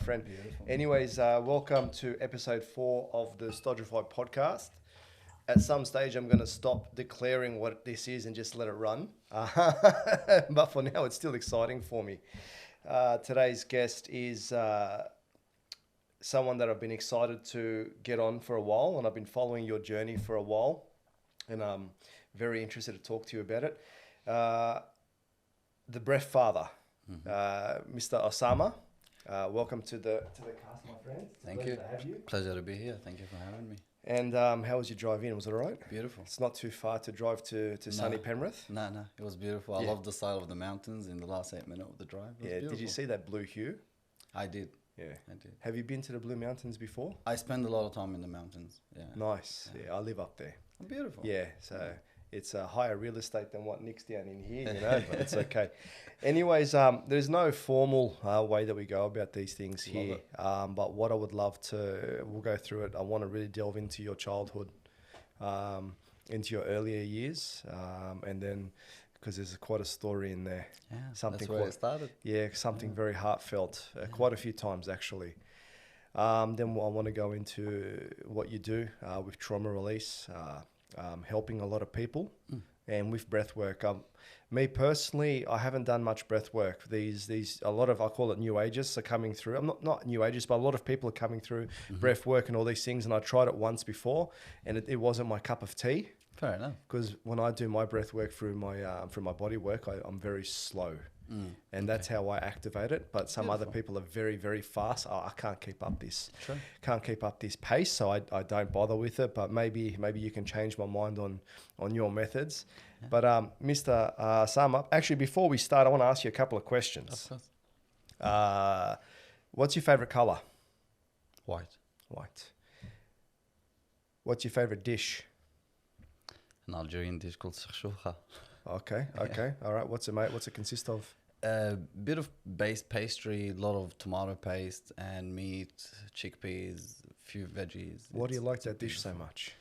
friend. Beautiful. Anyways, welcome to episode 4 of the Stodrified podcast. At some stage, I'm going to stop declaring what this is and just let it run. But for now, it's still exciting for me. Today's guest is someone that I've been excited to get on for a while, and I've been following your journey for a while, and I'm very interested to talk to you about it. The Breath Father, Mr. Osama. Welcome to the cast, my friend. Thank you. To have you. Pleasure to be here. Thank you for having me. And how was your drive in? Was it all right? Beautiful. It's not too far to drive to sunny Penrith. No, it was beautiful. I Yeah. love the sight of the mountains in the last 8 minutes of the drive. It was Yeah. Did you beautiful. see that blue hue? I did. Yeah. I did. Have you been to the Blue Mountains before? I spend a lot of time in the mountains. Yeah. Nice. Yeah, I live up there. Beautiful. Yeah, so it's a higher real estate than what Nick's down in here, you know, but it's okay. Anyways, there's no formal way that we go about these things here, but what I would love to, we'll go through it. I want to really delve into your childhood, into your earlier years, and then, because there's quite a story in there. Yeah. Something That's where quite, it started. yeah, something very heartfelt, quite a few times actually. Then I want to go into what you do with trauma release, helping a lot of people, and with breath work. Me personally, I haven't done much breath work. A lot of, I call it new ages, are coming through. I'm not new ages, but a lot of people are coming through breath work and all these things. And I tried it once before, and it wasn't my cup of tea. Fair enough. Because when I do my breath work through my body work, I'm very slow. And that's how I activate it. But some other people are very, very fast. I can't keep up this. Sure. Can't keep up this pace, so I don't bother with it. But maybe you can change my mind on your methods. Yeah. But Mr. Osama, actually, before we start, I want to ask you a couple of questions. Of course. What's your favorite color? White. White. What's your favorite dish? An Algerian dish called shakshuka. Okay. All right. What's it consist of? A bit of base pastry, a lot of tomato paste and meat, chickpeas, a few veggies. Why do you like that dish so much?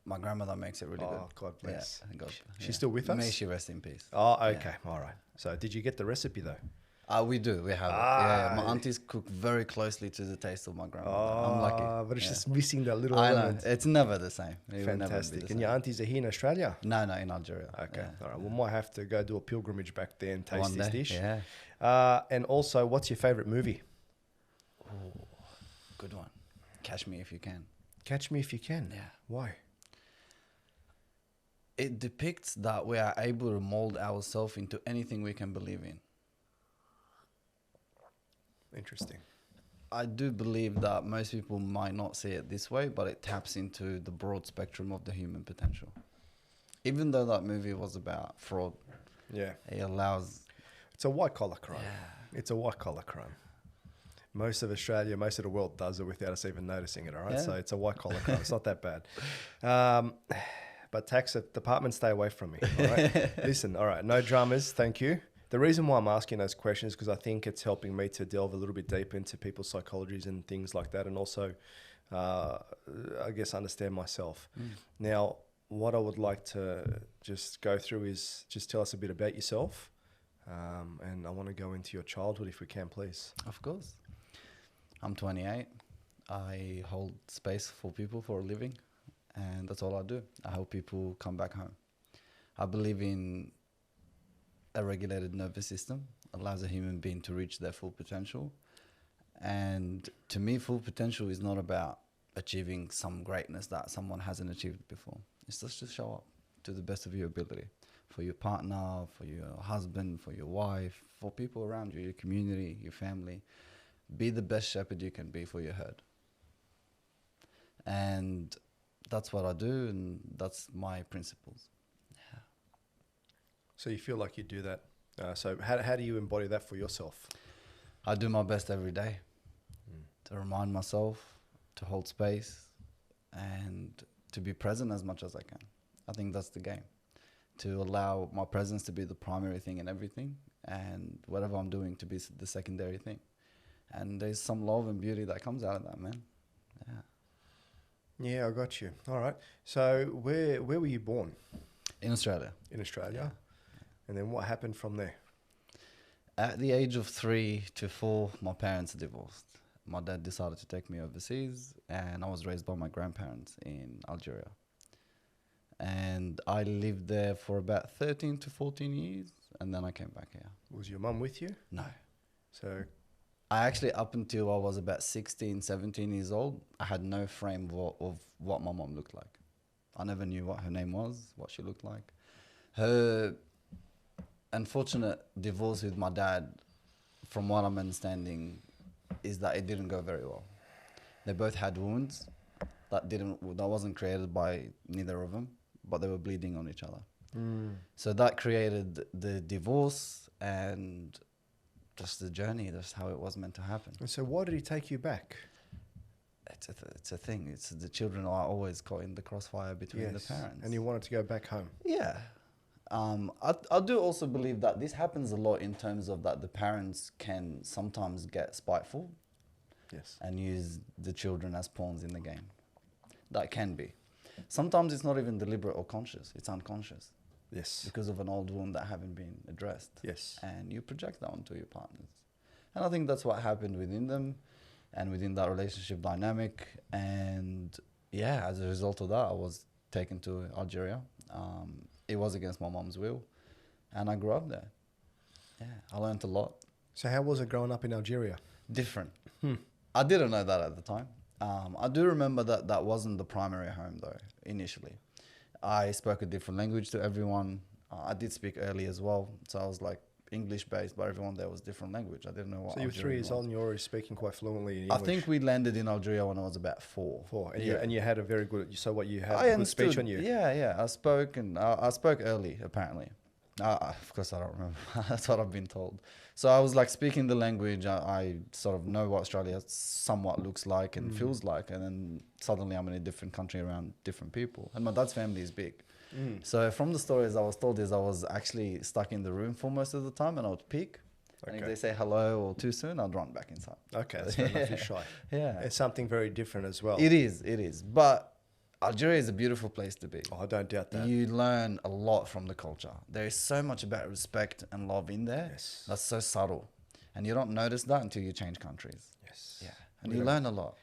My grandmother makes it really good. Oh, God bless. Yeah, God, She's still with us? May she rest in peace. Oh, okay. Yeah. All right. So did you get the recipe though? We do. We have it. Yeah, my aunties cook very closely to the taste of my grandmother. I'm lucky. But it's just missing that little I know. element. It's never the same. It will never be Fantastic. the And same. your aunties are here in Australia? No, in Algeria. Okay. Yeah. All right. We might have to go do a pilgrimage back there and taste One this day, dish. Yeah. And also, what's your favorite movie? Ooh, good one. Catch Me If You Can. Catch Me If You Can. Yeah. Why? It depicts that we are able to mold ourselves into anything we can believe in. Interesting. I do believe that most people might not see it this way, but it taps into the broad spectrum of the human potential. Even though that movie was about fraud, Yeah. it allows... It's a white collar crime. Yeah. It's a white collar crime. Most of Australia, most of the world does it without us even noticing it, all right? Yeah. So it's a white collar crime. It's not that bad. But tax department, stay away from me, all right? Listen, all right, no dramas, thank you. The reason why I'm asking those questions is because I think it's helping me to delve a little bit deeper into people's psychologies and things like that, and also, I guess, understand myself. Now, what I would like to just go through is just tell us a bit about yourself, and I want to go into your childhood if we can, please. Of course. I'm 28. I hold space for people for a living, and that's all I do. I help people come back home. I believe in a regulated nervous system allows a human being to reach their full potential. And to me, full potential is not about achieving some greatness that someone hasn't achieved before. It's just to show up to the best of your ability for your partner, for your husband, for your wife, for people around you, your community, your family. Be the best shepherd you can be for your herd. And that's what I do, and that's my principles. So you feel like you do that. So how do you embody that for yourself? I do my best every day to remind myself, to hold space, and to be present as much as I can. I think that's the game. To allow my presence to be the primary thing in everything, and whatever I'm doing to be the secondary thing. And there's some love and beauty that comes out of that, man. Yeah. Yeah, I got you. All right. So where were you born? In Australia. In Australia. Yeah. And then what happened from there? At the age of 3 to 4, my parents divorced. my dad decided to take me overseas, and I was raised by my grandparents in Algeria. And I lived there for about 13 to 14 years, and then I came back here. Was your mum with you? No. So I actually, up until I was about 16, 17 years old, I had no frame of what my mom looked like. I never knew what her name was, what she looked like. Her unfortunate divorce with my dad, from what I'm understanding, is that it didn't go very well. They both had wounds that wasn't created by neither of them, but they were bleeding on each other. So that created the divorce and just the journey. That's how it was meant to happen. And so why did he take you back? It's a thing. It's the children are always caught in the crossfire between the parents. And you wanted to go back home. Yeah. I do also believe that this happens a lot in terms of that the parents can sometimes get spiteful. Yes. And use the children as pawns in the game. That can be. Sometimes it's not even deliberate or conscious. It's unconscious. Yes. Because of an old wound that haven't been addressed. Yes. And you project that onto your partners. And I think that's what happened within them and within that relationship dynamic. And yeah, as a result of that, I was taken to Algeria. It was against my mom's will. And I grew up there. Yeah, I learned a lot. So how was it growing up in Algeria? Different. I didn't know that at the time. I do remember that wasn't the primary home, though, initially. I spoke a different language to everyone. I did speak early as well. So I was like English-based, but everyone there was different language. I didn't know what So you were 3 years old and you were already speaking quite fluently in English? I think we landed in Algeria when I was about 4. And you had a very good... So what, you had I good speech on you? Yeah. I spoke I spoke early, apparently. Of course, I don't remember. That's what I've been told. So I was like speaking the language. I sort of know what Australia somewhat looks like and feels like. And then suddenly I'm in a different country around different people. And my dad's family is big. So from the stories I was told is I was actually stuck in the room for most of the time and I would peek. And if they say hello or too soon, I'd run back inside. Okay, that's fair enough. You're shy. Yeah. It's something very different as well. It is. But Algeria is a beautiful place to be. Oh, I don't doubt that. You learn a lot from the culture. There is so much about respect and love in there. Yes. That's so subtle. And you don't notice that until you change countries. Yes. Yeah. And you learn a lot.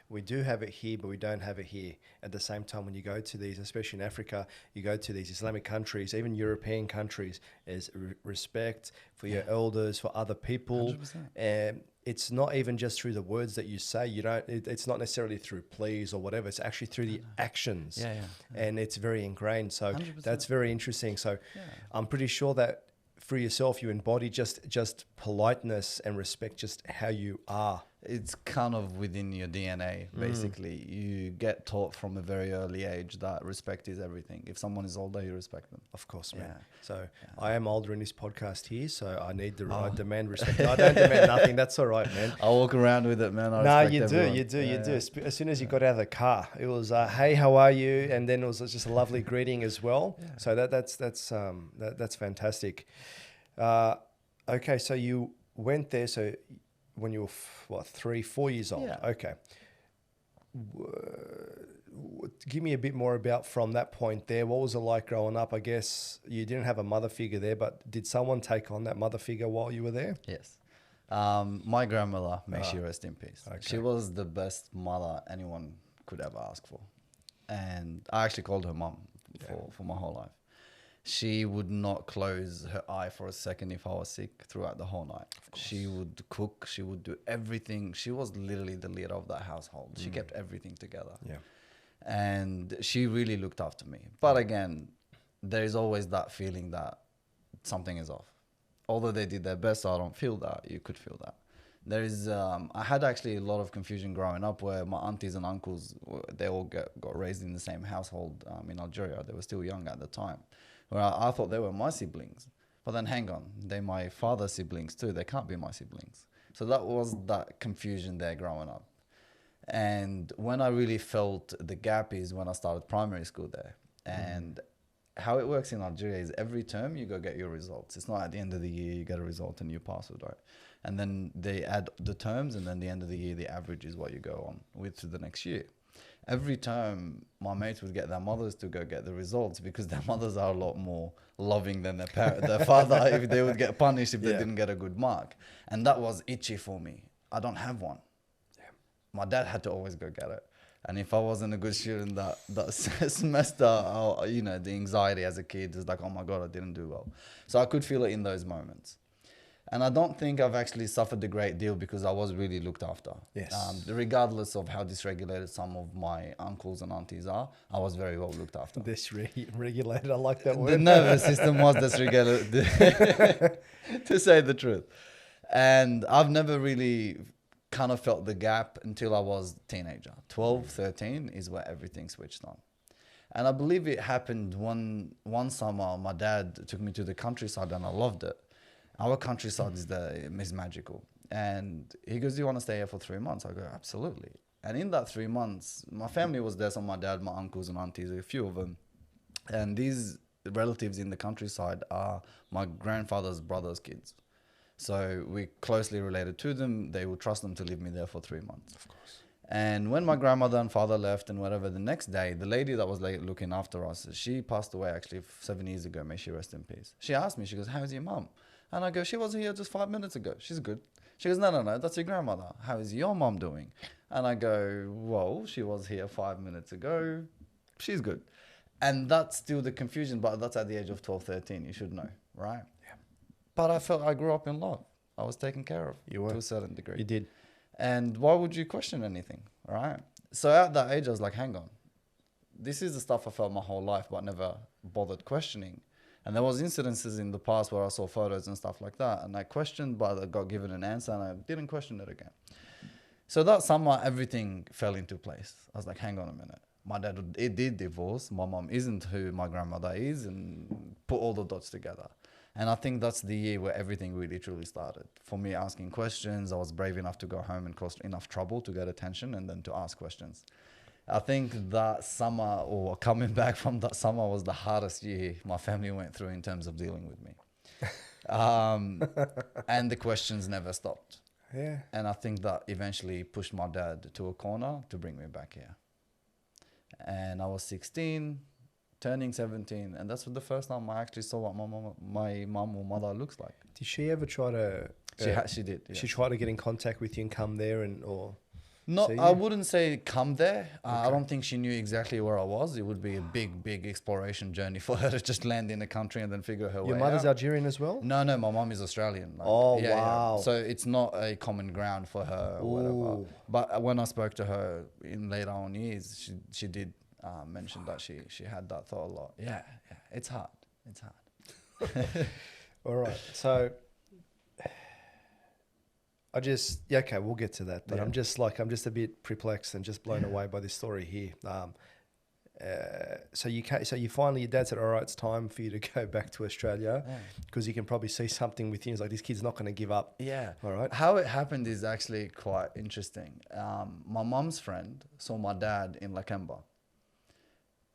We do have it here, but we don't have it here. At the same time, when you go to these, especially in Africa, you go to these Islamic countries, even European countries, is respect for your elders, for other people. 100%. And it's not even just through the words that you say. It's not necessarily through pleas or whatever. It's actually through the actions. Yeah. And it's very ingrained. So 100%. that's very interesting. So I'm pretty sure that for yourself, you embody just politeness and respect, just how you are. It's kind of within your DNA, basically. You get taught from a very early age that respect is everything. If someone is older, you respect them. Of course, man. Yeah. So I am older in this podcast here, so I demand respect. I don't demand nothing. That's all right, man. I walk around with it, man. You do. As soon as you got out of the car, it was, hey, how are you? And then it was just a lovely greeting as well. Yeah. So that's fantastic. Okay, so you went there. So when you were 3, 4 years old. Yeah. Okay. Give me a bit more about from that point there. What was it like growing up? I guess you didn't have a mother figure there, but did someone take on that mother figure while you were there? Yes. My grandmother, may she rest in peace. Okay. She was the best mother anyone could ever ask for. And I actually called her mum for my whole life. She would not close her eye for a second if I was sick throughout the whole night. She would cook. She would do everything. She was literally the leader of that household. She kept everything together. Yeah. And she really looked after me. But again, there is always that feeling that something is off. Although they did their best, I don't feel that. You could feel that. There is, I had actually a lot of confusion growing up where my aunties and uncles, they all got raised in the same household in Algeria. They were still young at the time. Where I thought they were my siblings. But then hang on, they're my father's siblings too. They can't be my siblings. So that was that confusion there growing up. And when I really felt the gap is when I started primary school there. And how it works in Algeria is every term you go get your results. It's not at the end of the year you get a result and you pass it, right? And then they add the terms, and then the end of the year, the average is what you go on with to the next year. Every term, my mates would get their mothers to go get the results because their mothers are a lot more loving than their father if they would get punished if they didn't get a good mark. And that was itchy for me. I don't have one. my dad had to always go get it. And if I wasn't a good student that semester, the anxiety as a kid is like, oh my God, I didn't do well. So I could feel it in those moments. And I don't think I've actually suffered a great deal because I was really looked after. Yes. Regardless of how dysregulated some of my uncles and aunties are, I was very well looked after. Dysregulated, I like that word. The nervous system was dysregulated, to say the truth. And I've never really kind of felt the gap until I was a teenager. 12, 13 is where everything switched on. And I believe it happened one summer. My dad took me to the countryside and I loved it. Our countryside is magical. And he goes, do you want to stay here for 3 months? I go, absolutely. And in that 3 months, my family was there. So my dad, my uncles and aunties, a few of them. And these relatives in the countryside are my grandfather's brother's kids. So we closely related to them. They would trust them to leave me there for 3 months. Of course. And when my grandmother and father left and whatever, the next day, the lady that was looking after us, she passed away actually 7 years ago. May she rest in peace. She asked me, she goes, how's your mum? And I go, she was here just 5 minutes ago. She's good. She goes, no, that's your grandmother. How is your mum doing? And I go, well, she was here 5 minutes ago. She's good. And that's still the confusion, but that's at the age of 12, 13. You should know, right? Yeah. But I felt I grew up in love. I was taken care of You were. to a certain degree. You did. And why would you question anything, right? So at that age, I was like, hang on. This is the stuff I felt my whole life, but never bothered questioning. And there was incidences in the past where I saw photos and stuff like that. And I questioned, but I got given an answer and I didn't question it again. So that summer, everything fell into place. I was like, hang on a minute. My dad, did divorce. My mom isn't who my grandmother is, and put all the dots together. And I think that's the year where everything really truly started. For me, asking questions, I was brave enough to go home and cause enough trouble to get attention and then to ask questions. I think that summer, or coming back from that summer, was the hardest year my family went through in terms of dealing with me. And the questions never stopped. Yeah. And I think that eventually pushed my dad to a corner to bring me back here. And I was 16, turning 17, and that's the first time I actually saw what my mum or mother looks like. Did she ever try to... She did. Yeah. She tried to get in contact with you and come there or... No, see I you? wouldn't say come there. Okay. I don't think she knew exactly where I was. It would be a big exploration journey for her to just land in a country and then figure her way out. Your mother's Algerian as well? No, my mom is Australian. Oh, wow. So it's not a common ground for her or whatever. But when I spoke to her in later on years, she did mention that she had that thought a lot. Yeah, it's hard. All right. So okay, we'll get to that. But Yeah. I'm just a bit perplexed and just blown away by this story here. So you finally, your dad said, all right, it's time for you to go back to Australia because you can probably see something with you. It's like, this kid's not going to give up. Yeah. All right. How it happened is actually quite interesting. My mom's friend saw my dad in Lakemba.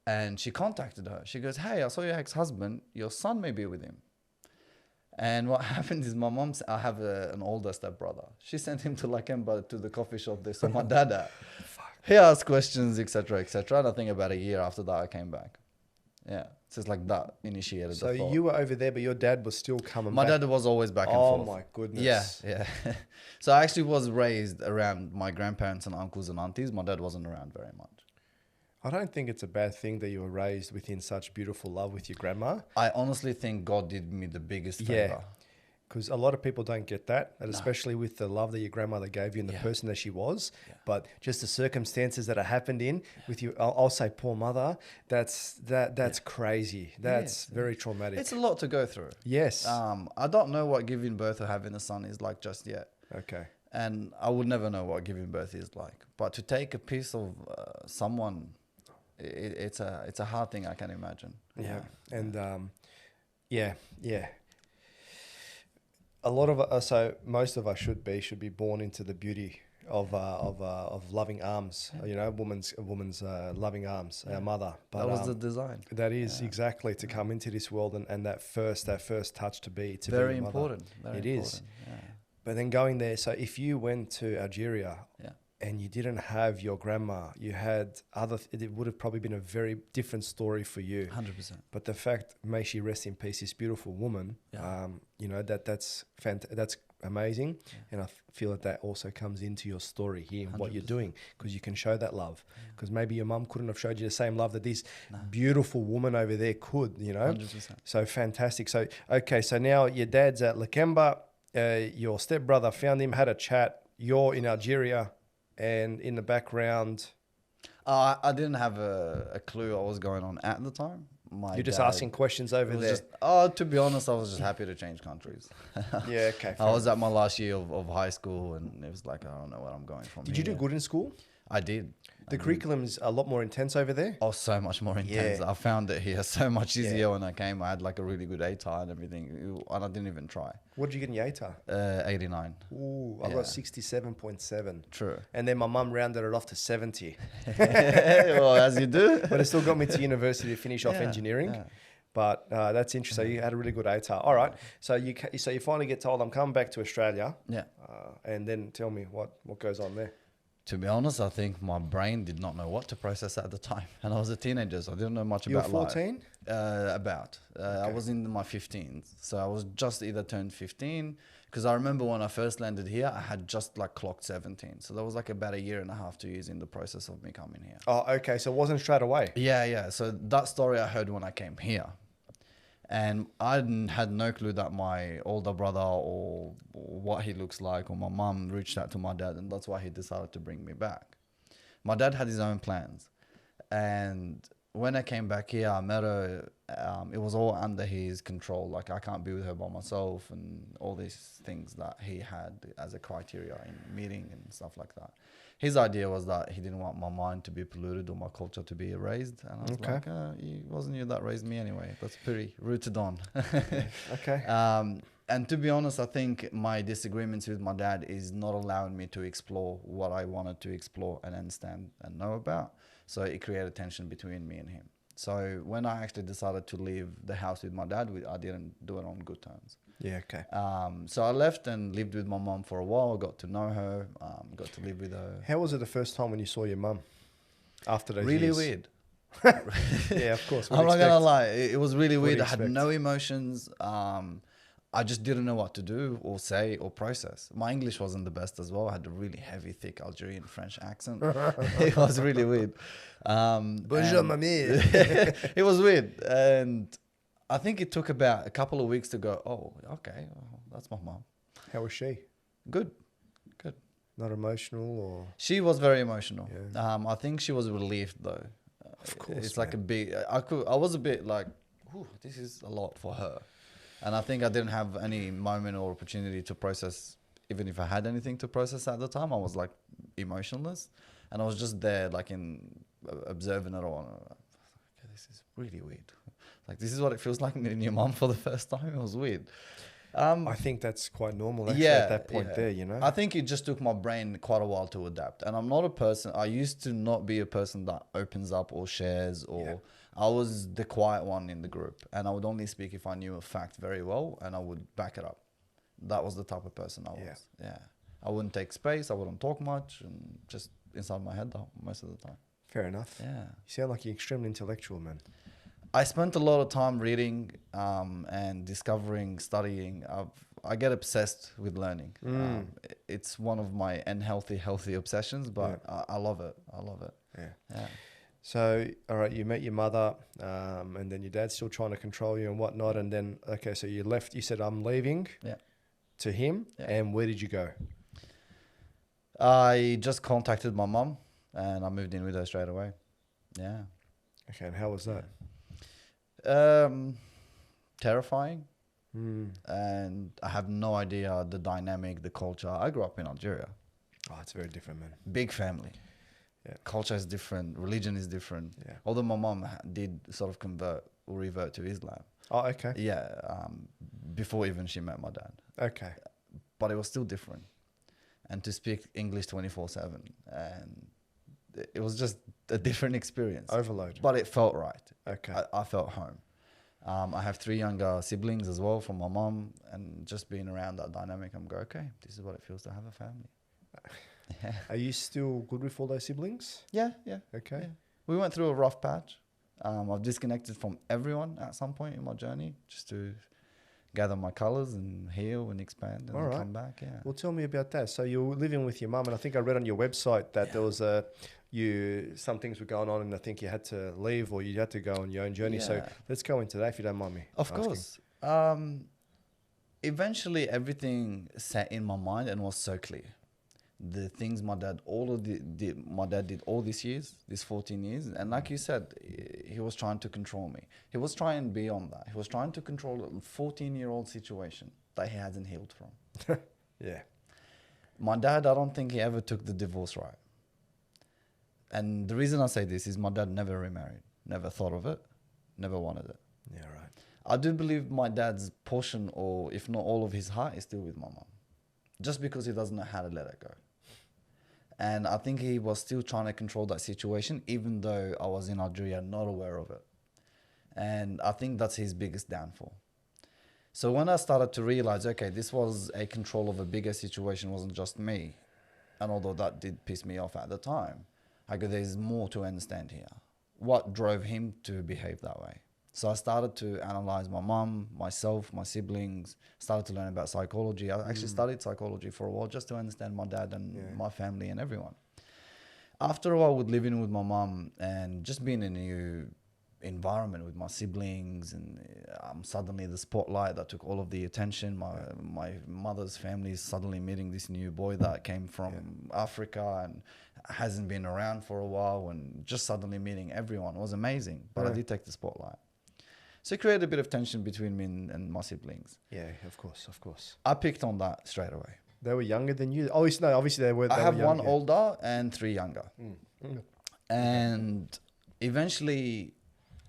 And she contacted her. She goes, hey, I saw your ex-husband. Your son may be with him. And what happened is I have an older stepbrother. She sent him to Lakemba to the coffee shop they saw my dad at. He asked questions, etc., etc. And I think about a year after that, I came back. Yeah. So it's like that initiated the thought. So you were over there, but your dad was still coming My back. dad was always back and forth. Oh my goodness. Yeah. So I actually was raised around my grandparents and uncles and aunties. My dad wasn't around very much. I don't think it's a bad thing that you were raised within such beautiful love with your grandma. I honestly think God did me the biggest favor. Yeah. Because a lot of people don't get that, and especially with the love that your grandmother gave you and the person that she was. Yeah. But just the circumstances that happened with you, I'll say poor mother, that's crazy. That's very traumatic. It's a lot to go through. Yes. I don't know what giving birth or having a son is like just yet. Okay. And I would never know what giving birth is like. But to take a piece of someone, it's a hard thing I can imagine. Yeah. And a lot of us, so most of us should be born into the beauty of loving arms. You know, a woman's loving arms. Our mother. But that was the design. That is exactly to come into this world and that first touch to be very a mother. important. It is. Yeah. But then going there, so if you went to Algeria and you didn't have your grandma, you had it would have probably been a very different story for you. 100%. But the fact, may she rest in peace, this beautiful woman, you know, that's amazing. And I feel that also comes into your story here, what you're doing, because you can show that love. Because maybe your mum couldn't have showed you the same love that this beautiful woman over there could, you know. 100%. So fantastic. So, okay, so now your dad's at Lakemba. Your stepbrother found him, had a chat. You're in Algeria, and in the background... I didn't have a clue what was going on at the time. You're just asking questions over there. To be honest, I was just happy to change countries. Yeah, okay. I was at my last year of high school, and it was like, I don't know where I'm going from. Did you do good in school? I did. The curriculum's a lot more intense over there? Oh, so much more intense. Yeah. I found it here so much easier when I came. I had like a really good ATAR and everything, and I didn't even try. What did you get in your ATAR? 89. Ooh, I got 67.7. True. And then my mum rounded it off to 70. Well, as you do. But it still got me to university to finish off engineering. Yeah. But that's interesting. So you had a really good ATAR. All right. So you finally get told, I'm coming back to Australia. Yeah. And then tell me what goes on there. To be honest, I think my brain did not know what to process at the time. And I was a teenager, so I didn't know much about life. You were 14? About. I was in my 15s. So I was just either turned 15. Because I remember when I first landed here, I had just like clocked 17. So that was like about a year and a half, 2 years in the process of me coming here. Oh, okay. So it wasn't straight away? Yeah. So that story I heard when I came here. And I had no clue that my older brother or what he looks like, or my mum reached out to my dad, and that's why he decided to bring me back. My dad had his own plans. And when I came back here, I met her. It was all under his control. Like, I can't be with her by myself, and all these things that he had as a criteria in meeting and stuff like that. His idea was that he didn't want my mind to be polluted or my culture to be erased. And I was like, it wasn't you that raised me anyway. That's pretty rooted on. Okay. And to be honest, I think my disagreements with my dad is not allowing me to explore what I wanted to explore and understand and know about. So it created tension between me and him. So when I actually decided to leave the house with my dad, I didn't do it on good terms. Yeah, okay. So I left and lived with my mum for a while. I got to know her, got to live with her. How was it the first time when you saw your mum after those really years? Weird. Yeah, of course. I'm not gonna lie, it was really weird. I had expect? no emotions. I just didn't know what to do or say or process. My English wasn't the best as well. I had a really heavy, thick Algerian French accent. It was really weird. Bonjour, mamie. It was weird. And I think it took about a couple of weeks to go, oh, okay, well, that's my mom. How was she? Good. Not emotional or? She was very emotional. Yeah. I think she was relieved though. Of course, it's like a big. I was a bit like, this is a lot for her, and I think I didn't have any moment or opportunity to process. Even if I had anything to process at the time, I was like emotionless, and I was just there, like in observing it all. Okay, this is really weird. Like, this is what it feels like meeting your mom for the first time. It was weird. I think that's quite normal actually at that point there, you know? I think it just took my brain quite a while to adapt. And I'm not a person, I used to not be a person that opens up or shares or I was the quiet one in the group. And I would only speak if I knew a fact very well and I would back it up. That was the type of person I was. Yeah. I wouldn't take space. I wouldn't talk much and just inside my head most of the time. Fair enough. Yeah. You sound like you're extremely intellectual, man. I spent a lot of time reading and discovering, studying. I get obsessed with learning. It's one of my unhealthy, healthy obsessions, but I love it. I love it. Yeah. So, all right, you met your mother and then your dad's still trying to control you and whatnot. And then, okay, so you left, you said, I'm leaving to him. Yeah. And where did you go? I just contacted my mum and I moved in with her straight away. Yeah. Okay, and how was that? Terrifying. And I have no idea the dynamic, the culture. I grew up in Algeria. Oh, it's very different, man. Big family. Yeah. Culture is different. Religion is different. Yeah. Although my mom did sort of convert or revert to Islam. Oh, okay. Yeah. Before even she met my dad. Okay. But it was still different. And to speak English 24/7 and it was just a different experience. Overload. But it felt right. Okay. I felt home. I have 3 younger siblings as well from my mom, and just being around that dynamic, I'm going, okay, this is what it feels to have a family. Yeah. Are you still good with all those siblings? Yeah. Okay. Yeah. We went through a rough patch. I've disconnected from everyone at some point in my journey just to gather my colors and heal and expand and All then right. come back. Yeah. Well, tell me about that. So you were living with your mum, and I think I read on your website that there was some things were going on, and I think you had to leave or you had to go on your own journey. So Yeah. let's go into that if you don't mind me Of asking. course. Eventually, everything sat in my mind and was so clear. The things my dad, my dad did all these years, these 14 years. And like you said, he was trying to control me. He was trying beyond that. He was trying to control a 14-year-old situation that he hasn't healed from. Yeah. My dad, I don't think he ever took the divorce right. And the reason I say this is my dad never remarried, never thought of it, never wanted it. Yeah, right. I do believe my dad's portion, or if not all of his heart, is still with my mom. Just because he doesn't know how to let it go. And I think he was still trying to control that situation, even though I was in Algeria, not aware of it. And I think that's his biggest downfall. So when I started to realize, okay, this was a control of a bigger situation, wasn't just me. And although that did piss me off at the time, I go, there's more to understand here. What drove him to behave that way? So I started to analyze my mum, myself, my siblings, started to learn about psychology. I actually studied psychology for a while just to understand my dad and my family and everyone. After a while with living with my mum and just being in a new environment with my siblings, and suddenly the spotlight that took all of the attention, my mother's family is suddenly meeting this new boy that came from Africa and hasn't been around for a while, and just suddenly meeting everyone. It was amazing, but I did take the spotlight. So it created a bit of tension between me and my siblings. Yeah, of course, of course. I picked on that straight away. They were younger than you? Obviously they were. I have were one younger. older and 3 younger. And eventually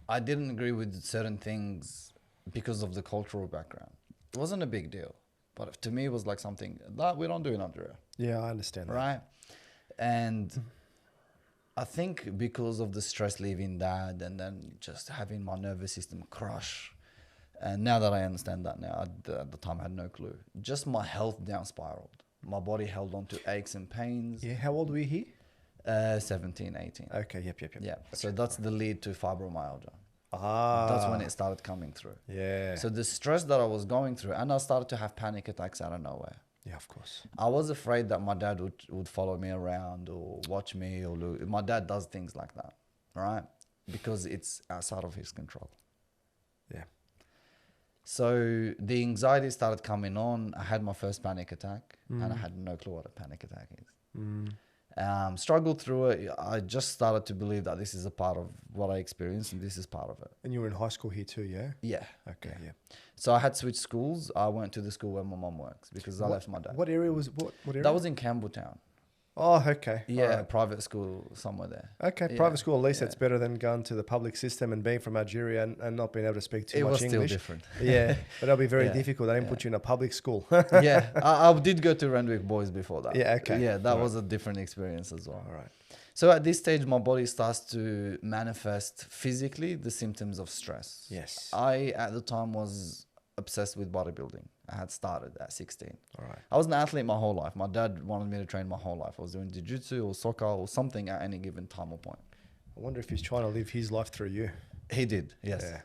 I didn't agree with certain things because of the cultural background. It wasn't a big deal, but to me it was like something that we don't do in Algeria. Yeah, I understand that. Right? And I think because of the stress leaving dad and then just having my nervous system crush, and now that I understand that now, at the time I had no clue, just my health down spiraled. My body held on to aches and pains. Yeah, how old were you here? 17, 18. Okay, yep. Yeah, so that's the lead to fibromyalgia. Ah. That's when it started coming through. Yeah. So the stress that I was going through, and I started to have panic attacks out of nowhere. Yeah, of course. I was afraid that my dad would follow me around or watch me or look. My dad does things like that, right? Because it's outside of his control. Yeah. So the anxiety started coming on. I had my first panic attack and I had no clue what a panic attack is. Struggled through it. I just started to believe that this is a part of what I experienced and this is part of it. And you were in high school here too, yeah? Yeah. Okay, yeah. So I had switched schools. I went to the school where my mum works because I left my dad. What area was what area? That was in Campbelltown. Oh, okay. Yeah, All right. private school somewhere there. Okay, Yeah, private school, at least yeah. it's better than going to the public system and being from Algeria and not being able to speak too It much was English. still different. Yeah, but that'll be very Yeah, difficult. They didn't put you in a public school. Yeah, I did go to Randwick Boys before that. Yeah, okay. Yeah, that Right. was a different experience as well. All right. So at this stage, my body starts to manifest physically the symptoms of stress. Yes. I, at the time, was obsessed with bodybuilding. I had started at 16. All right. I was an athlete my whole life. My dad wanted me to train my whole life. I was doing jiu-jitsu or soccer or something at any given time or point. I wonder if he's trying to live his life through you. He did, yes. Yeah.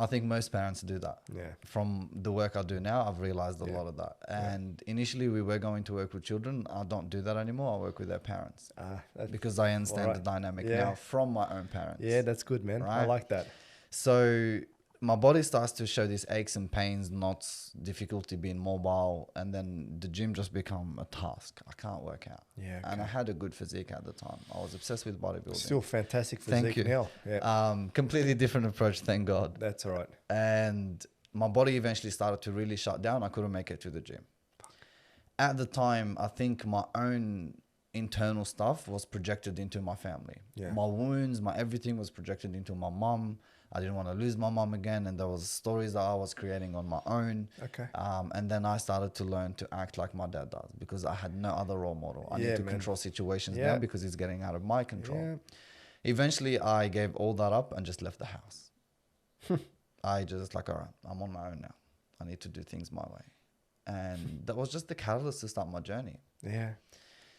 I think most parents do that. Yeah. From the work I do now, I've realized a lot of that. And initially, we were going to work with children. I don't do that anymore. I work with their parents because I understand the dynamic now from my own parents. Yeah, that's good, man. I Right? like that. So my body starts to show these aches and pains, knots, difficulty being mobile, and then the gym just become a task. I can't work out. Yeah. And I had a good physique at the time. I was obsessed with bodybuilding. Still fantastic Thank physique you. now. Yeah. Completely different approach, thank God. That's all right. And my body eventually started to really shut down. I couldn't make it to the gym. At the time, I think my own internal stuff was projected into my family. Yeah. My wounds, my everything was projected into my mum. I didn't want to lose my mum again, and there was stories that I was creating on my own. Okay. And then I started to learn to act like my dad does because I had no other role model. I need to control situations now because it's getting out of my control. Yeah. Eventually, I gave all that up and just left the house. I just all right, I'm on my own now. I need to do things my way. And that was just the catalyst to start my journey. Yeah.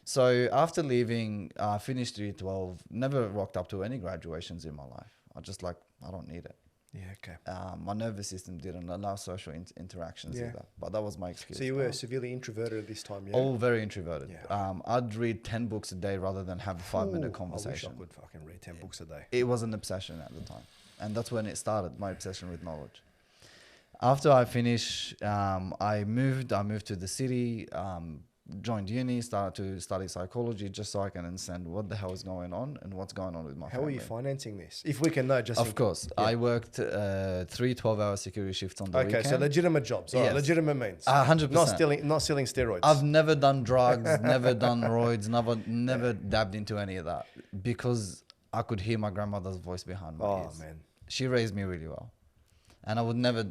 So after leaving, I finished year 12, never rocked up to any graduations in my life. I just I don't need it. Yeah, okay. My nervous system didn't allow social interactions Yeah. either. But that was my excuse. So you were severely introverted at this time, yeah? All very introverted. Yeah. I'd read 10 books a day rather than have a 5-minute Ooh, conversation. I wish I could fucking read 10 books a day. It was an obsession at the time. And that's when it started, my obsession with knowledge. After I finished, I moved to the city, joined uni, started to study psychology just so I can understand what the hell is going on and what's going on with my family. How are you financing this? If we can know, just Of course. Yeah. I worked 3 12-hour security shifts on the weekend. Okay, so legitimate jobs. All right, Yes. legitimate means. 100%. Not stealing steroids. I've never done drugs, never done roids, never dabbed into any of that because I could hear my grandmother's voice behind my ears. Man. She raised me really well. And I would never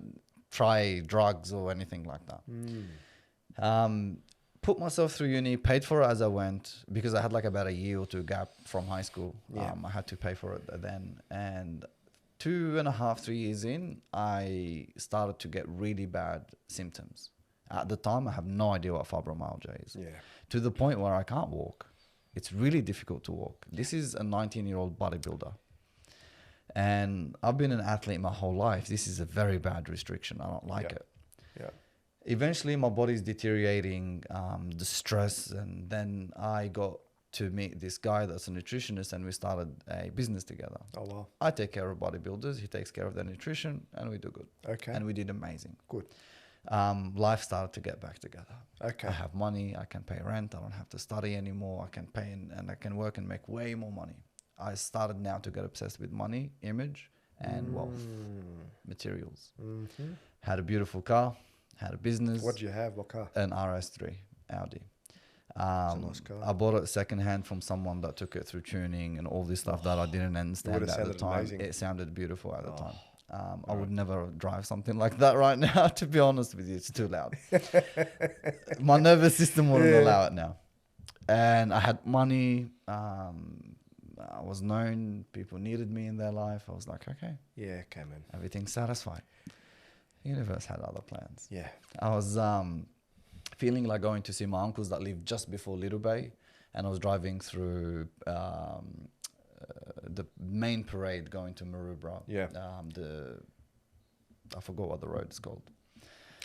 try drugs or anything like that. Put myself through uni, paid for it as I went because I had like about a year or 2 gap from high school. Yeah. I had to pay for it then. And 2.5, 3 years in, I started to get really bad symptoms. At the time, I have no idea what fibromyalgia is. Yeah. To the point where I can't walk. It's really difficult to walk. This is a 19-year-old bodybuilder. And I've been an athlete my whole life. This is a very bad restriction. I don't like it. Yeah. Eventually, my body's deteriorating, the stress, and then I got to meet this guy that's a nutritionist, and we started a business together. Oh, wow. I take care of bodybuilders, he takes care of their nutrition, and we do good. Okay. And we did amazing. Good. Life started to get back together. Okay. I have money, I can pay rent, I don't have to study anymore, I can pay and I can work and make way more money. I started now to get obsessed with money, image, and wealth, materials. Mm-hmm. Had a beautiful car, had a business. What do you have? What car? An RS3 Audi. It's a nice car. I bought it secondhand from someone that took it through tuning and all this stuff that I didn't understand at the time. Amazing. It sounded beautiful at the time. I would never drive something like that right now, to be honest with you. It's too loud. My nervous system wouldn't allow it now. And I had money. I was known. People needed me in their life. I was like, okay. Yeah, okay, man. Everything's satisfied. The universe had other plans. Yeah. I was feeling like going to see my uncles that live just before Little Bay, and I was driving through the main parade going to Maroubra. Yeah. I forgot what the road is called.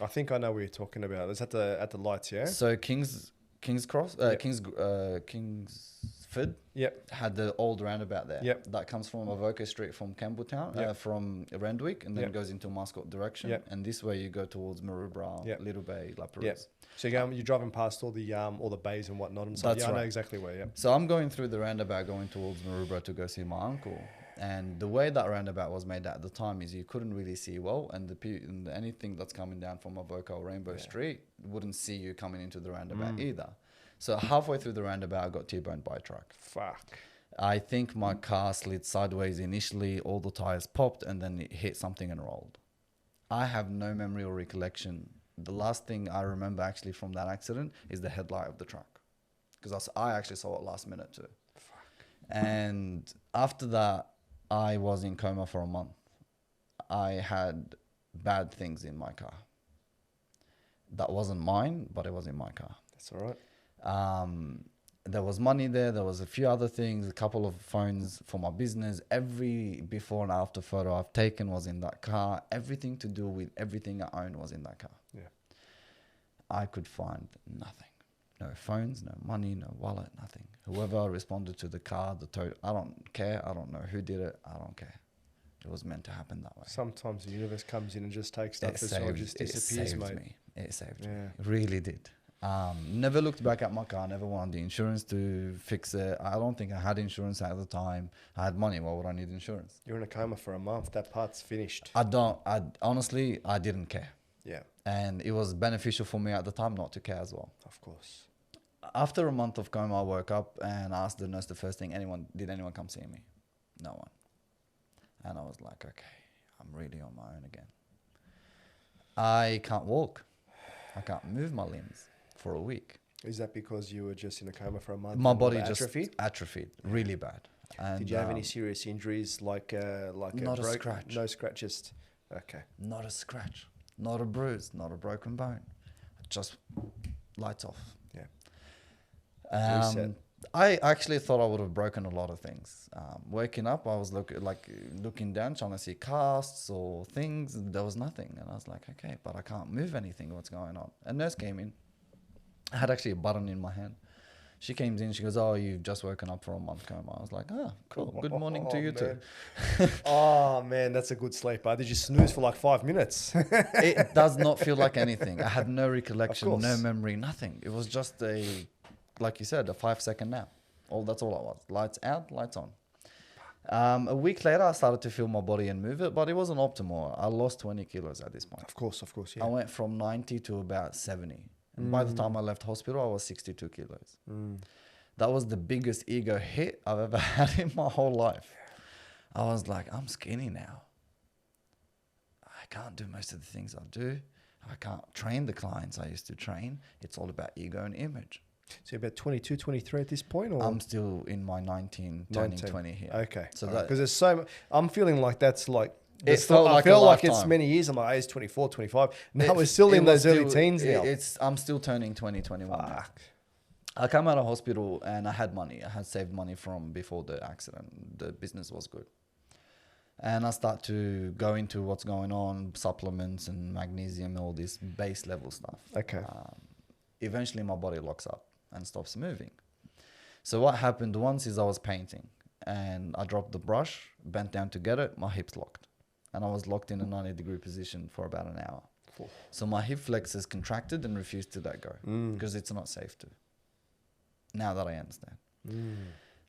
I think I know what you're talking about. It's at the lights, yeah? So King's Cross, Yep. Kingsford. Yep. Had the old roundabout there. Yep. That comes from Avoca Street from Campbelltown, Yep. From Randwick, and then Yep. goes into Mascot direction. Yep. And this way you go towards Maroubra, Yep. Little Bay, La Perouse. Yep. So you're driving past all the bays and whatnot, and so That's yeah, I know right. exactly where. Yeah. So I'm going through the roundabout going towards Maroubra to go see my uncle. And the way that roundabout was made at the time is you couldn't really see well, and and anything that's coming down from Avoca or Rainbow Street wouldn't see you coming into the roundabout either. So halfway through the roundabout, I got T-boned by a truck. Fuck. I think my car slid sideways initially, all the tires popped, and then it hit something and rolled. I have no memory or recollection. The last thing I remember actually from that accident is the headlight of the truck, because I actually saw it last minute too. Fuck. And after that, I was in coma for a month. I had bad things in my car. That wasn't mine, but it was in my car. That's all right. There was money there. There was a few other things, a couple of phones for my business. Every before and after photo I've taken was in that car. Everything to do with everything I own was in that car. Yeah. I could find nothing. No phones, no money, no wallet, nothing. Whoever responded to the car, the tow, I don't care. I don't know who did it. I don't care. It was meant to happen that way. Sometimes the universe comes in and just takes stuff as well, just disappears, mate. It saved me. Yeah. It really did. Never looked back at my car. Never wanted the insurance to fix it. I don't think I had insurance at the time. I had money. Why would I need insurance? You're in a coma for a month. That part's finished. Honestly, I didn't care. Yeah. And it was beneficial for me at the time not to care as well. Of course. After a month of coma, I woke up and asked the nurse the first thing, did anyone come see me? No one. And I was like, okay, I'm really on my own again. I can't walk. I can't move my limbs for a week. Is that because you were just in a coma for a month? My body just atrophied? Atrophied really bad. And, Did you have any serious injuries like not a scratch? No scratch, just okay. Not a scratch, not a bruise, not a broken bone. Just lights off. Yeah. Um, Reset. I actually thought I would have broken a lot of things. Waking up, I was looking down, trying to see casts or things. And there was nothing. And I was like, okay, but I can't move anything. What's going on? A nurse came in. I had actually a button in my hand. She came in. She goes, "Oh, you've just woken up from a month coma." I was like, "Oh, cool. Good morning to you too." Oh man, that's a good sleep. Did you snooze for like 5 minutes? It does not feel like anything. I had no recollection, course. no memory, nothing. It was just like you said, a 5-second nap. That's all it was. Lights out, lights on. A week later, I started to feel my body and move it, but it wasn't optimal. I lost 20 kilos at this point. Of course, yeah. I went from 90 to about 70. And by the time I left hospital, I was 62 kilos. That was the biggest ego hit I've ever had in my whole life. I was like, I'm skinny now. I can't do most of the things I do. I can't train the clients I used to train. It's all about ego and image. So you're about 22, 23 at this point? Or? I'm still in my 19, turning 20 here. Okay. So because there's I'm feeling like that's like, it felt I like feel a like it's lifetime. many years. I'm like, it's 24, 25. Now we're still in those early teens now. I'm still turning 20, 21 now. Fuck. I come out of hospital and I had money. I had saved money from before the accident. The business was good. And I start to go into what's going on, supplements and magnesium, all this base level stuff. Okay. Eventually my body locks up and stops moving. So what happened once is I was painting and I dropped the brush, bent down to get it, my hips locked. And I was locked in a 90-degree position for about an hour. Cool. So my hip flexors contracted and refused to let go because it's not safe to. Now that I understand.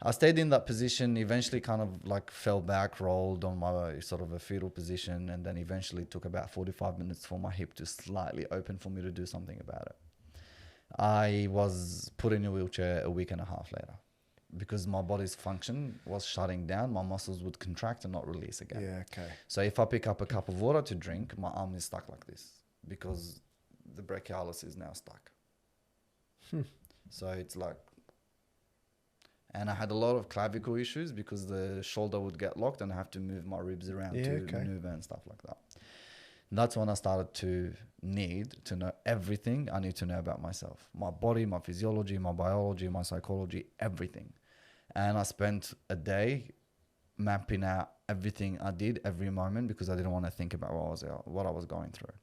I stayed in that position, eventually kind of like fell back, rolled on my sort of a fetal position, and then eventually took about 45 minutes for my hip to slightly open for me to do something about it. I was put in a wheelchair a week and a half later because my body's function was shutting down. My muscles would contract and not release again. Yeah, okay. So if I pick up a cup of water to drink, my arm is stuck like this because the brachialis is now stuck. So it's like, and I had a lot of clavicle issues because the shoulder would get locked and I have to move my ribs around to maneuver and stuff like that. That's when I started to need to know everything I need to know about myself. My body, my physiology, my biology, my psychology, everything. And I spent a day mapping out everything I did every moment because I didn't want to think about what I was going through.